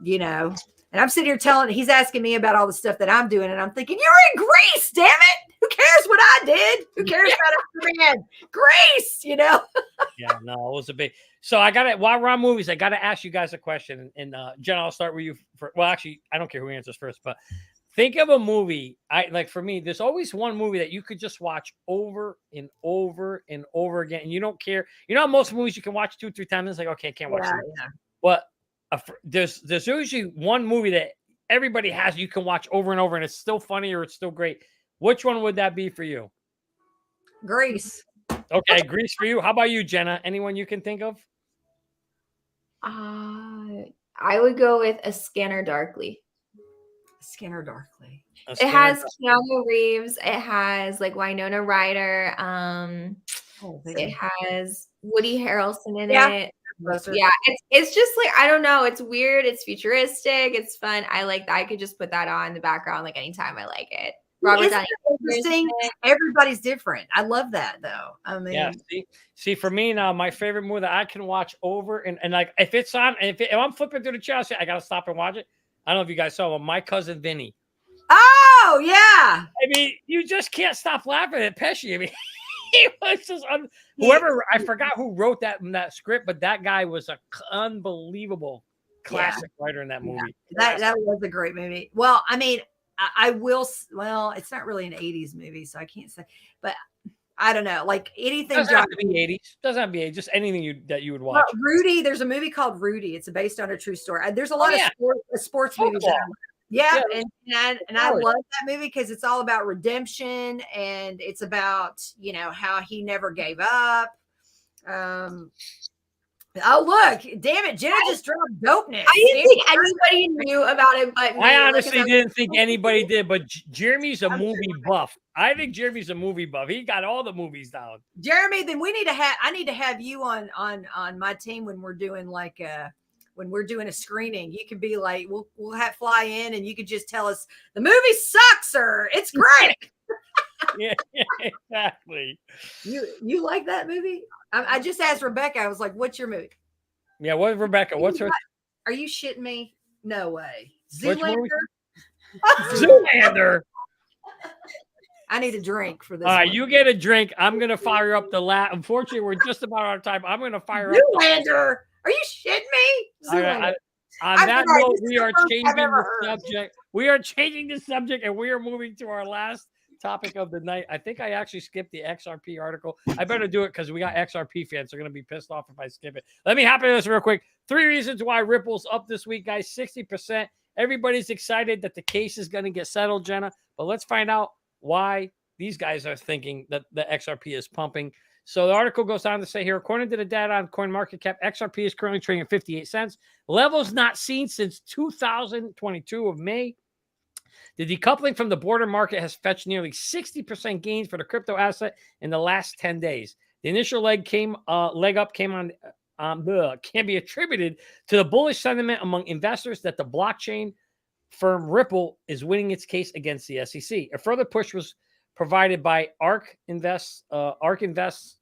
You know. And I'm sitting here he's asking me about all the stuff that I'm doing. And I'm thinking, you're in Greece, damn it. Who cares what I did? Who cares about a man? Greece, you know? Yeah, no, it was a big. So while we're on movies, I got to ask you guys a question. And Jen, I'll start with you. Well, actually, I don't care who answers first, but think of a movie. For me, there's always one movie that you could just watch over and over and over again. And you don't care. You know how most movies you can watch 2 or 3 times. It's like, okay, I can't watch it. Yeah. But there's usually one movie that everybody has you can watch over and over and it's still funny or it's still great. Which one would that be for you? Grease. Okay, Grease for you. How about you, Jenna? Anyone you can think of? I would go with A Scanner Darkly. Scanner Darkly. It has Keanu Reeves. It has like Winona Ryder. It has Woody Harrelson in it. Yeah, it's just like, I don't know. It's weird. It's futuristic. It's fun. I like that. I could just put that on in the background like anytime I like it. Robert Downey. Interesting. Everybody's different. I love that though. I mean, yeah. See, for me now, my favorite movie that I can watch over and like if it's on, if I'm flipping through the channel, I gotta stop and watch it. I don't know if you guys saw My Cousin Vinny. Oh yeah. I mean, you just can't stop laughing at Pesci. I mean. He was just whoever I forgot who wrote that script, but that guy was unbelievable. classic writer in that movie. That was a great movie. Well, I mean, I will. Well, it's not really an 80s movie, so I can't say. But I don't know, like anything. Doesn't have to be 80s. Doesn't have to be 80s. Just anything that you would watch. Well, Rudy, there's a movie called Rudy. It's based on a true story. There's a lot of sports movies. And I love that movie because it's all about redemption and it's about, you know, how he never gave up. Oh, look, damn it. Jenna just dropped dopeness. I didn't think anybody knew about it, but me. I honestly didn't think anybody did, but Jeremy's a movie buff. I think Jeremy's a movie buff. He got all the movies down. Jeremy, then I need to have you on my team when we're doing a screening. You could be like, we'll have fly in and you could just tell us the movie sucks or it's great. Yeah, exactly. You like that movie? I just asked Rebecca. I was like, "What's your movie?" Yeah, what Rebecca? What's her? Are you shitting me? No way. Zoolander. Zoolander. I need a drink for this. All right, you get a drink. I'm gonna fire up the Unfortunately, we're just about out of time. I'm gonna fire up Zoolander. Are you shitting me? On that note, we are changing the subject. We are changing the subject, and we are moving to our last topic of the night. I think I actually skipped the XRP article. I better do it because we got XRP fans. They're going to be pissed off if I skip it. Let me hop into this real quick. 3 reasons why Ripple's up this week, guys. 60%. Everybody's excited that the case is going to get settled, Jenna. But let's find out why these guys are thinking that the XRP is pumping. So the article goes on to say here, according to the data on CoinMarketCap, XRP is currently trading at 58 cents. Levels not seen since 2022 of May. The decoupling from the border market has fetched nearly 60% gains for the crypto asset in the last 10 days. The initial leg up can be attributed to the bullish sentiment among investors that the blockchain firm Ripple is winning its case against the SEC. A further push was provided by ARK Invest's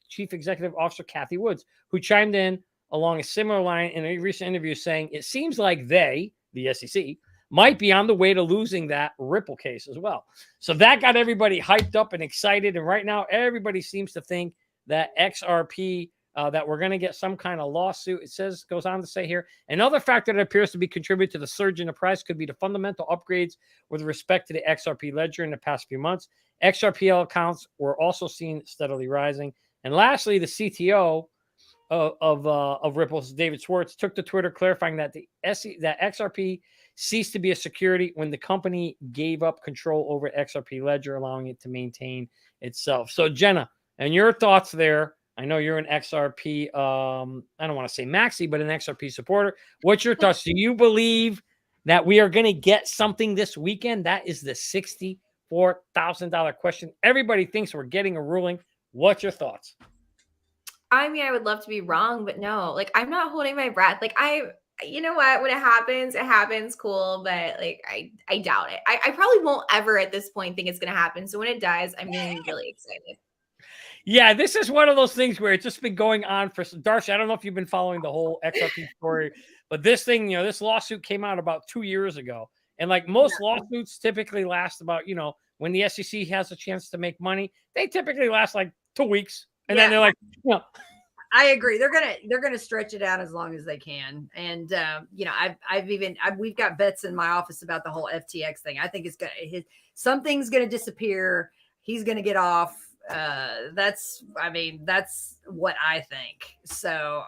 Chief Executive Officer Kathy Woods, who chimed in along a similar line in a recent interview saying, it seems like they, the SEC, might be on the way to losing that Ripple case as well. So that got everybody hyped up and excited. And right now, everybody seems to think that XRP, that we're going to get some kind of lawsuit. It goes on to say here, another factor that appears to be contributed to the surge in the price could be the fundamental upgrades with respect to the XRP ledger in the past few months. XRPL accounts were also seen steadily rising. And lastly, the CTO of Ripple's David Schwartz took to Twitter clarifying that that XRP ceased to be a security when the company gave up control over XRP ledger, allowing it to maintain itself. So Jenna, and your thoughts there. I know you're an XRP, I don't want to say maxi, but an XRP supporter. What's your thoughts? Do you believe that we are going to get something this weekend? That is the $64,000 question. Everybody thinks we're getting a ruling. What's your thoughts? I mean, I would love to be wrong, but no, like I'm not holding my breath. Like you know what, when it happens, cool. But like, I doubt it. I probably won't ever at this point think it's going to happen. So when it does, I'm really, really excited. Yeah, this is one of those things where it's just been going on for Darcy. I don't know if you've been following the whole XRP story, but this thing, this lawsuit came out about 2 years ago. And like most lawsuits typically last about, when the SEC has a chance to make money, they typically last like 2 weeks. And then they're like, I agree. They're gonna stretch it out as long as they can. And we've got bets in my office about the whole FTX thing. I think something's gonna disappear. He's gonna get off. That's what I think. So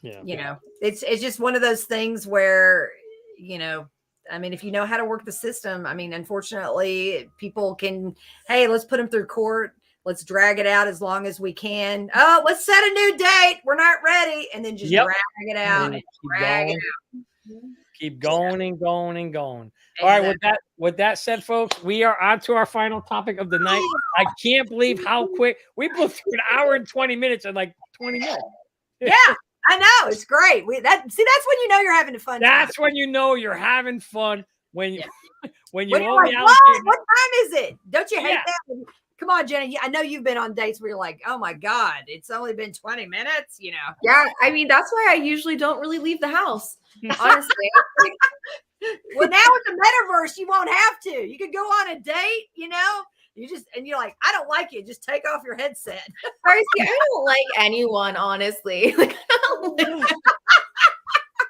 it's just one of those things where, if you know how to work the system, unfortunately people can, hey, let's put them through court. Let's drag it out as long as we can. Oh, let's set a new date. We're not ready. And then just drag it out. Keep going and going and going. Exactly. All right. With that said, folks, we are on to our final topic of the night. I can't believe how quick we blew through an hour and 20 minutes in like 20 minutes. Yeah, I know. It's great. That's when you know you're having fun. That's when you know you're having fun. When you're like, what time is it? Don't you hate that? Come on, Jenny. I know you've been on dates where you're like, oh my God, it's only been 20 minutes, Yeah. That's why I usually don't really leave the house, honestly. Well, now with the metaverse, you won't have to. You could go on a date, you're like, I don't like it. Just take off your headset. Darcy, I don't like anyone, honestly.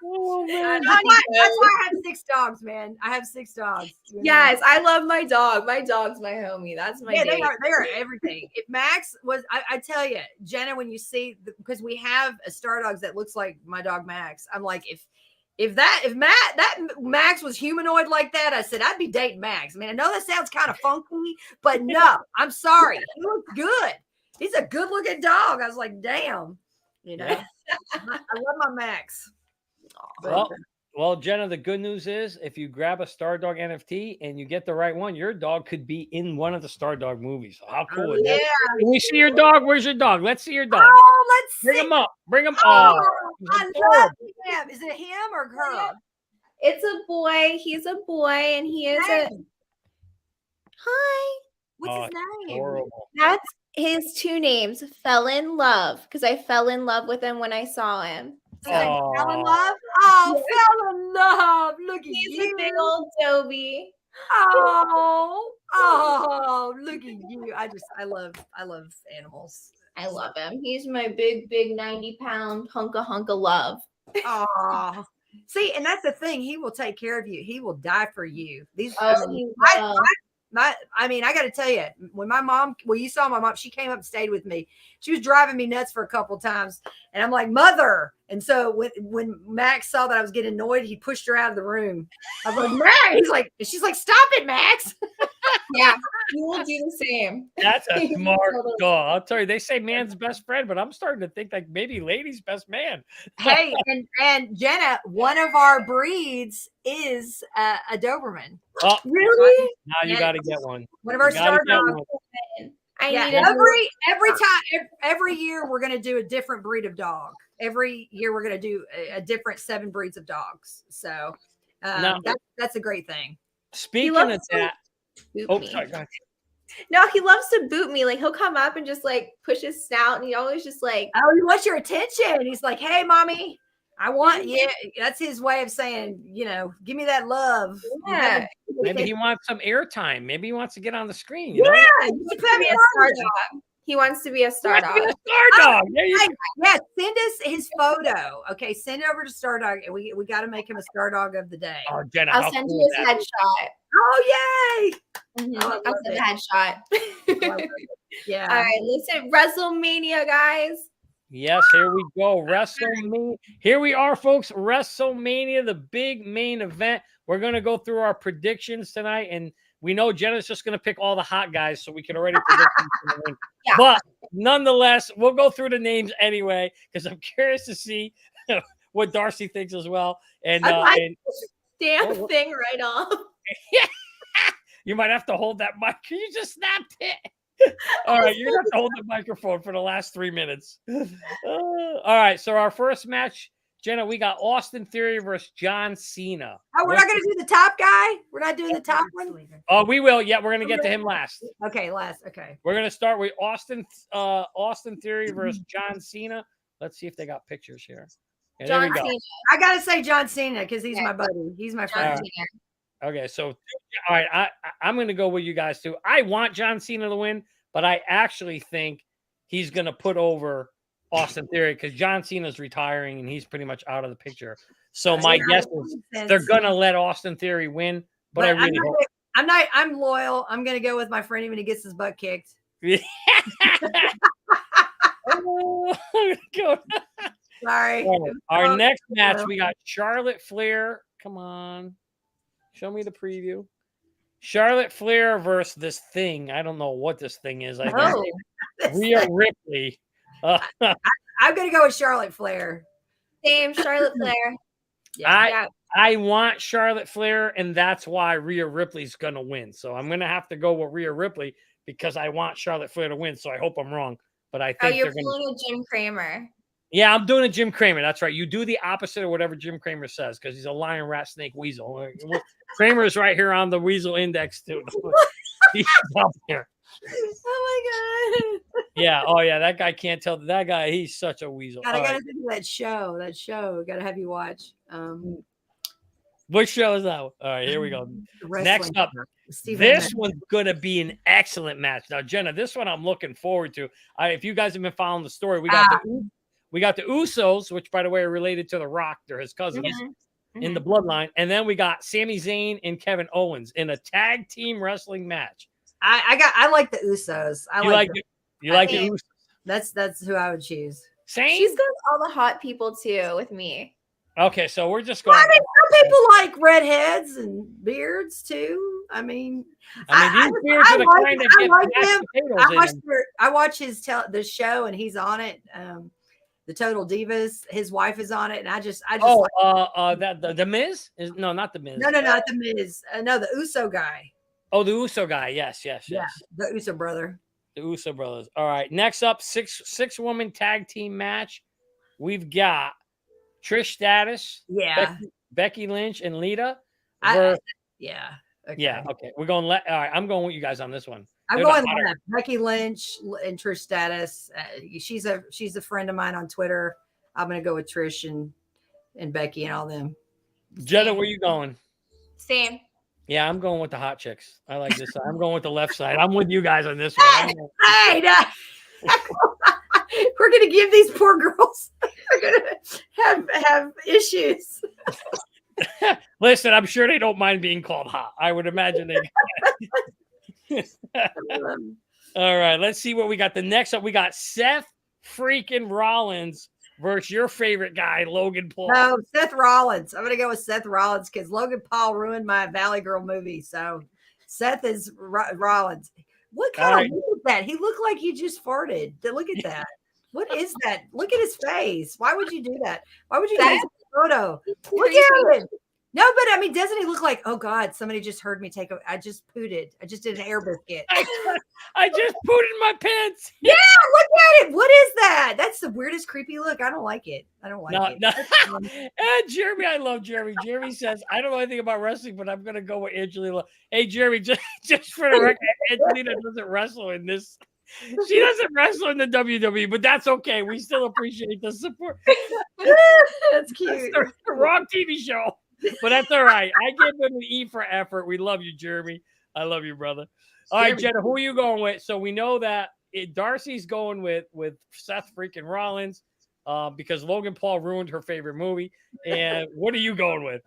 Oh, man. That's why I have 6 dogs, man. I have 6 dogs. You know? Yes, I love my dog. My dog's my homie. That's my Yeah, date. they are everything. If Max was, I tell you, Jenna, when you see, because we have a Stardawgs that looks like my dog Max, I'm like, if Max was humanoid like that, I said I'd be dating Max. I mean, I know that sounds kind of funky, but no, I'm sorry, he looks good. He's a good looking dog. I was like, damn, you know, I love my Max. Well, Jenna, the good news is if you grab a Stardawg NFT and you get the right one, your dog could be in one of the Stardawg movies. How cool is that? Can we see your dog? Where's your dog? Let's see your dog. Oh, let's Bring see. him up. Bring him up. I love him. Is it him or her? It's a boy. He's a boy, and he is a. Hi. What's his name? Horrible. That's his 2 names. Fell in love because I fell in love with him when I saw him. Fell in love. Oh, fell in love. Look at He's you. a big old Dobie. Oh, look at you. I love animals. I love him. He's my big 90-pound hunk of love. Oh, see, and that's the thing. He will take care of you. He will die for you. I mean, I got to tell you, when my mom, you saw my mom, she came up and stayed with me. She was driving me nuts for a couple of times. And I'm like, Mother. And so when Max saw that I was getting annoyed, he pushed her out of the room. I was like, Max. She's like, stop it, Max. Yeah, you will do the same. That's a smart dog. I'll tell you, they say man's best friend, but I'm starting to think like maybe lady's best man. Hey, and Jenna, one of our breeds is a Doberman. Oh, Really? now you got to get one. One of our Stardawgs. Every year we're going to do a different breed of dog. Every year we're going to do a different 7 breeds of dogs. So that's a great thing. Speaking of that, sorry, go ahead. No, he loves to boot me. Like he'll come up and just like push his snout, and he always just like, oh, he wants your attention. He's like, hey, mommy, I want you. That's his way of saying, give me that love. Yeah. Maybe he wants some airtime. Maybe he wants to get on the screen. You He wants to be a Stardawg. There you go. Yeah, send us his photo. Okay, send it over to Stardawg, and we got to make him a Stardawg of the day. Oh, Jenna, I'll send you his headshot. Oh, yay! I'll send the headshot. Yeah. All right, listen, WrestleMania, guys. Yes, here we go. WrestleMania. Here we are, folks. WrestleMania, the big main event. We're going to go through our predictions tonight, and we know Jenna's just going to pick all the hot guys, so we can already predict them. Yeah. But nonetheless, we'll go through the names anyway, because I'm curious to see what Darcy thinks as well. And damn thing right off. You might have to hold that mic. You just snapped it. All right, you're gonna have to hold the microphone for the last 3 minutes. All right, so our first match, Jenna, we got Austin Theory versus John Cena. Oh, we're not going to do the top guy? We're not doing the top one? Oh, we will. Yeah, we're going to get to him last. Okay, last. Okay. We're going to start with Austin Theory versus John Cena. Let's see if they got pictures here. Yeah, John Cena. I got to say John Cena because he's my buddy. He's my friend. Okay, so all right, I'm going to go with you guys too. I want John Cena to win, but I actually think he's going to put over Austin Theory because John Cena's retiring and he's pretty much out of the picture. So my guess is they're going to let Austin Theory win, but I really hope. I'm loyal. I'm going to go with my friend even he gets his butt kicked. Sorry. Our next match, we got Charlotte Flair. Come on. Show me the preview. Charlotte Flair versus this thing. I don't know what this thing is. I guess Rhea Ripley. I'm going to go with Charlotte Flair. Same, Charlotte Flair. I want Charlotte Flair, and that's why Rhea Ripley's going to win. So I'm going to have to go with Rhea Ripley because I want Charlotte Flair to win. So I hope I'm wrong. But I think you're pulling a Jim Cramer. Yeah, I'm doing a Jim Cramer. That's right. You do the opposite of whatever Jim Cramer says because he's a lion, rat, snake, weasel. Kramer is right here on the weasel index too. He's up here. Oh my god. Yeah. Oh yeah. That guy can't tell. That guy. He's such a weasel. God, I gotta think of that show. Gotta have you watch. What show is that one? All right, here we go. Next up, this one's gonna be an excellent match. Now, Jenna, this one I'm looking forward to. If you guys have been following the story, we We got the Usos, which, by the way, are related to The Rock. They're his cousins in the bloodline. And then we got Sami Zayn and Kevin Owens in a tag team wrestling match. I like the Usos. You like the Usos? That's who I would choose. Same. She's got all the hot people too with me. Okay, so we're just going. I mean, some people like redheads and beards too. I mean, these beards are the kind that get mashed potatoes in them. I watch the show, and he's on it. The Total Divas. His wife is on it, and I just. The Miz is not the Miz. No, not the Miz. No, the Uso guy. Oh, the Uso guy. Yes. Yeah, the Uso brother. The Uso brothers. All right. Next up, six woman tag team match. We've got Trish Stratus, Becky Lynch, and Lita. Okay. We're going. All right. I'm going with you guys on this one. I'm going left. Becky Lynch and Trish Stratus. She's a friend of mine on Twitter. I'm going to go with Trish and Becky and all them. Jenna, where you going? Same. Yeah, I'm going with the hot chicks. I like this side. I'm going with the left side. I'm with you guys on this one. Hey, we're going to give these poor girls. We're going to have issues. Listen, I'm sure they don't mind being called hot. I would imagine they. All right, let's see what we got. The next up, we got Seth freaking Rollins versus your favorite guy, Logan Paul. No, Seth Rollins. I'm going to go with Seth Rollins because Logan Paul ruined my Valley Girl movie. So Seth is Rollins. What kind of look at that? He looked like he just farted. Look at that. What is that? Look at his face. Why would you do that? Why would you do this photo? Look at him. No, but I mean, doesn't he look like, oh God, somebody just heard me I just pooted. I just did an air biscuit. I just pooted in my pants. Yeah, look at it. What is that? That's the weirdest, creepy look. I don't like it. And Jeremy, I love Jeremy. Jeremy says, I don't know anything about wrestling, but I'm going to go with Angelina. Hey, Jeremy, just for the record, Angelina doesn't wrestle in this. She doesn't wrestle in the WWE, but that's okay. We still appreciate the support. That's cute. That's the wrong TV show. But that's all right. I give him an E for effort. We love you, Jeremy. I love you, brother. All right, Jenna, who are you going with? So we know that Darcy's going with Seth freaking Rollins because Logan Paul ruined her favorite movie. And what are you going with?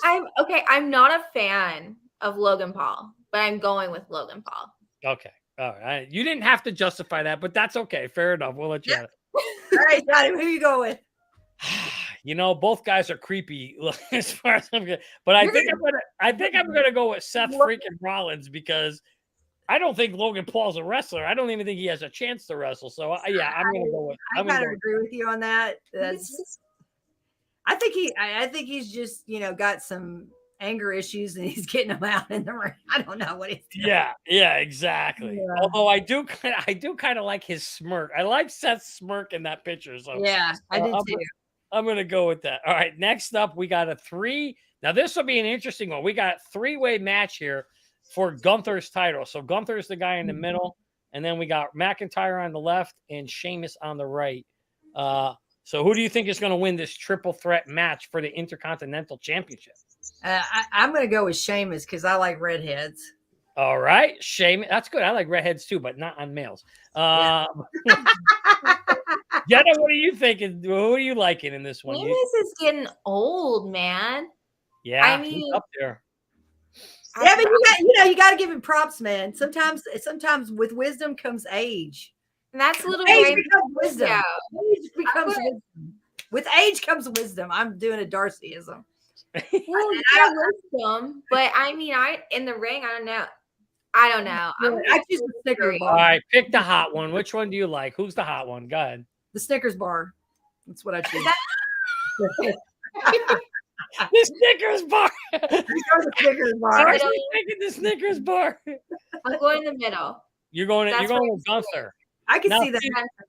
I'm not a fan of Logan Paul, but I'm going with Logan Paul. Okay. All right. You didn't have to justify that, but that's okay. Fair enough. We'll let you have it. All right, Johnny, who are you going with? Both guys are creepy as far as I'm good. But I think I'm gonna go with Seth freaking Rollins because I don't think Logan Paul's a wrestler. I don't even think he has a chance to wrestle. So I'm gonna go with. I kind of agree with you on that. I think he's just got some anger issues and he's getting them out in the ring. I don't know what he's doing. Yeah, exactly. Yeah. Although I do kind of like his smirk. I like Seth's smirk in that picture. So yeah, I did too. I'm going to go with that. All right. Next up, we got Now, this will be an interesting one. We got a three-way match here for Gunther's title. So Gunther's the guy in the middle. And then we got McIntyre on the left and Sheamus on the right. So who do you think is going to win this triple threat match for the Intercontinental Championship? I'm going to go with Sheamus because I like redheads. All right. Sheamus. That's good. I like redheads too, but not on males. Jenna, what are you thinking? Who are you liking in this one? Sheamus is getting old, man. Yeah, I mean, he's up there. Yeah, but you got to give him props, man. Sometimes with wisdom comes age. And that's a little age becomes wisdom. Yeah. Age becomes wisdom. With age comes wisdom. I'm doing a Darcyism. Well, wisdom, but I mean, in the ring, I don't know. I choose the Snickers bar. All right, pick the hot one. Which one do you like? Who's the hot one? Go ahead. The Snickers bar. That's what I choose. The Snickers bar. The Snickers bar. I'm taking the Snickers bar. I'm going in the middle. You're going with Gunther. I can see that.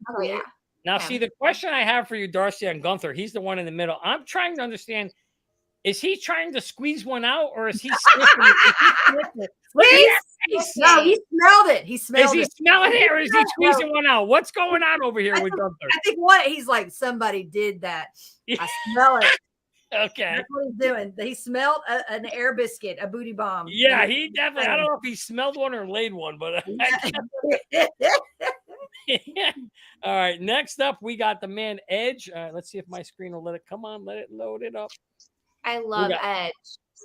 Oh yeah. Now, see, the question I have for you, Darcy, on Gunther, he's the one in the middle. I'm trying to understand, is he trying to squeeze one out or is he sniffing it? No, he smelled it. He smelled it. Is he smelling it or is he squeezing one out? What's going on over here with Gunther? I think he's like, somebody did that. I smell it. Okay. That's what he's doing. He smelled an air biscuit, a booty bomb. Yeah, he definitely, I don't know if he smelled one or laid one, but All right. Next up, we got the man Edge. Let's see if my screen will let it. Come on, let it load it up. I love Edge.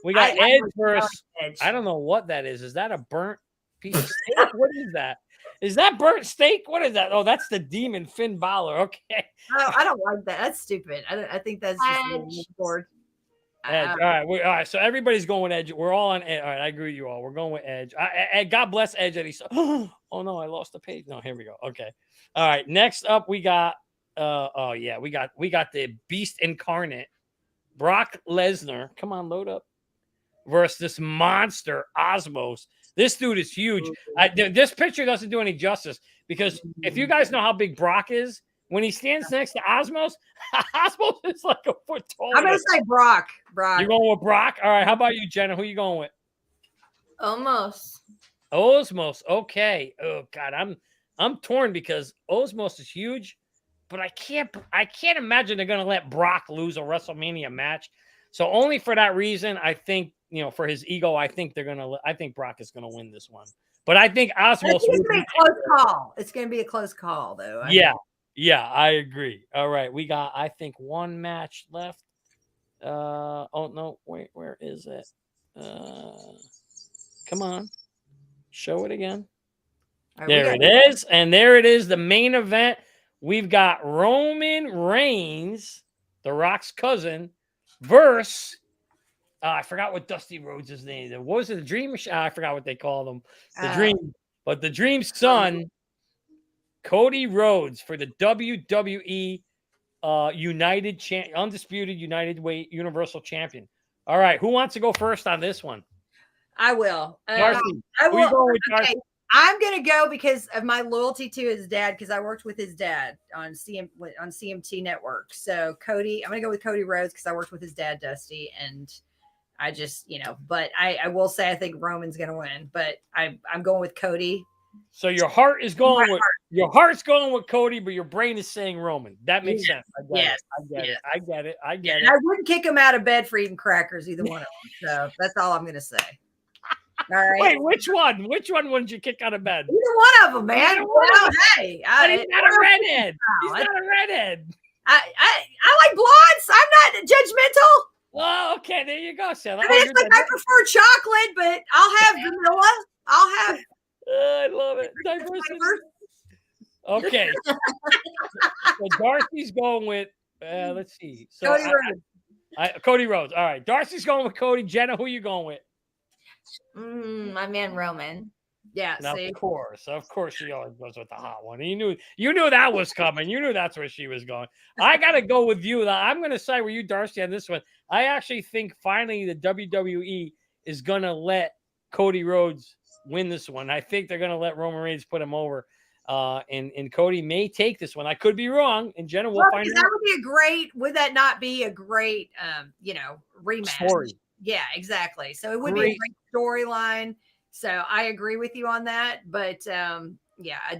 We got Edge versus. Edge. I don't know what that is. Is that a burnt piece of steak? What is that? Is that burnt steak? What is that? Oh, that's the demon Finn Balor. Okay. Oh, I don't like that. That's stupid. I think that's just board. Edge. All right. All right. So everybody's going with Edge. We're all on Edge. All right. I agree with you all. We're going with Edge. God bless Edge. And he's oh no, I lost the page. No, here we go. Okay. All right. Next up, we got we got the Beast Incarnate, Brock Lesnar. Come on, load up. Versus this monster Osmos. This dude is huge. This picture doesn't do any justice because if you guys know how big Brock is, when he stands next to Osmos, Osmos is like a foot taller. I'm going to say Brock. You're going with Brock? All right. How about you, Jenna? Who are you going with? Osmos. Okay. Oh God, I'm torn because Osmos is huge, but I can't imagine they're gonna let Brock lose a WrestleMania match. So only for that reason, I think, for his ego, I think Brock is gonna win this one. But I think Osmos it's gonna be a close call. It's gonna be a close call, though. Yeah, I agree. All right, we got, I think, one match left. Oh no, wait, where is it? Come on, show it again. Right, there it is, and there it is, the main event. We've got Roman Reigns, The Rock's cousin, versus I forgot what Dusty Rhodes' name. What was it? The Dream? I forgot what they called him. The Dream's son. Cody Rhodes for the WWE Undisputed United Weight Universal Champion. All right, who wants to go first on this one? I will. Darcy, I will. Darcy? I'm going to go because of my loyalty to his dad, because I worked with his dad on CMT Network. So Cody, I'm going to go with Cody Rhodes because I worked with his dad, Dusty, and I just, but I will say I think Roman's going to win, but I'm going with Cody. So your heart is going your heart's going with Cody, but your brain is saying Roman. That makes sense. I get it. I wouldn't kick him out of bed for eating crackers, either one of them. So that's all I'm going to say. All right. Wait, which one? Which one wouldn't you kick out of bed? Either one of them, man. Well, hey, he's not a redhead. He's not a redhead. I like blondes. I'm not judgmental. Well, okay, there you go, Sarah. I mean, it's like I prefer chocolate, but I'll have vanilla. I'll have. I love it. Diversity. Okay. So Darcy's going with, let's see. So Cody Rhodes. Cody Rhodes. All right. Darcy's going with Cody. Jenna, who are you going with? My man Roman. Yeah. Of course, she always goes with the hot one. You knew that was coming. You knew that's where she was going. I gotta go with you. I'm gonna side with you, Darcy, on this one. I actually think finally the WWE is gonna let Cody Rhodes win this one. I think they're gonna let Roman Reigns put him over. And Cody may take this one. I could be wrong. And Jenna will find out. That would be a great. Would that not be a great, rematch? Story. Yeah, exactly. So it would be a great storyline. So I agree with you on that. But I'm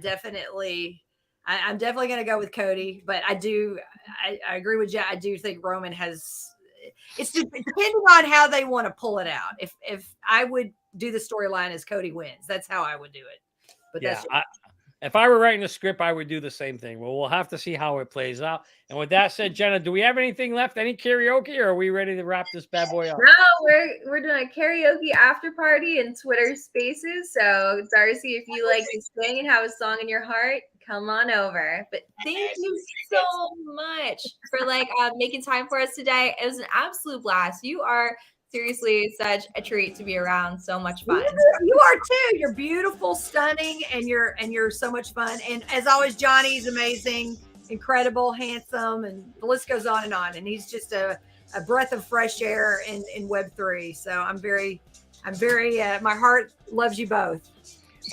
definitely going to go with Cody. But I agree with you. I do think Roman has. It's just depending on how they want to pull it out. If I would do the storyline as Cody wins, that's how I would do it. But if I were writing a script, I would do the same thing. Well, we'll have to see how it plays out. And with that said, Jenna, do we have anything left? Any karaoke, or are we ready to wrap this bad boy up? No, we're doing a karaoke after party in Twitter Spaces. So, Darcy, if you like to sing and have a song in your heart, come on over. But thank you so much for making time for us today. It was an absolute blast. You are seriously such a treat to be around. So much fun. You are too. You're beautiful, stunning, and you're so much fun. And as always, Johnny's amazing, incredible, handsome, and the list goes on. And he's just a breath of fresh air in Web3. So I'm very my heart loves you both.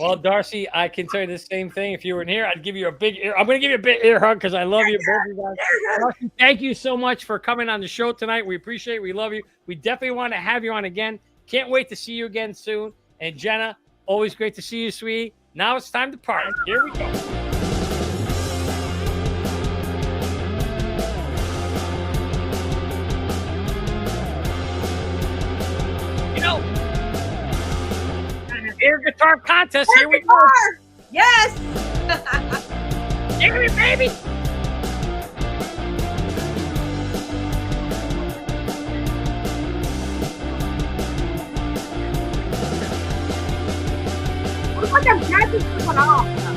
Well, Darcy, I can tell you the same thing. If you were in here, I'd give you a big ear. I'm going to give you a big ear hug because I love you both. You guys. Darcy, thank you so much for coming on the show tonight. We appreciate it. We love you. We definitely want to have you on again. Can't wait to see you again soon. And Jenna, always great to see you, sweetie. Now it's time to party. Here we go. Air guitar contest. Here we go. Yes. Get it, baby. What the magic is going on?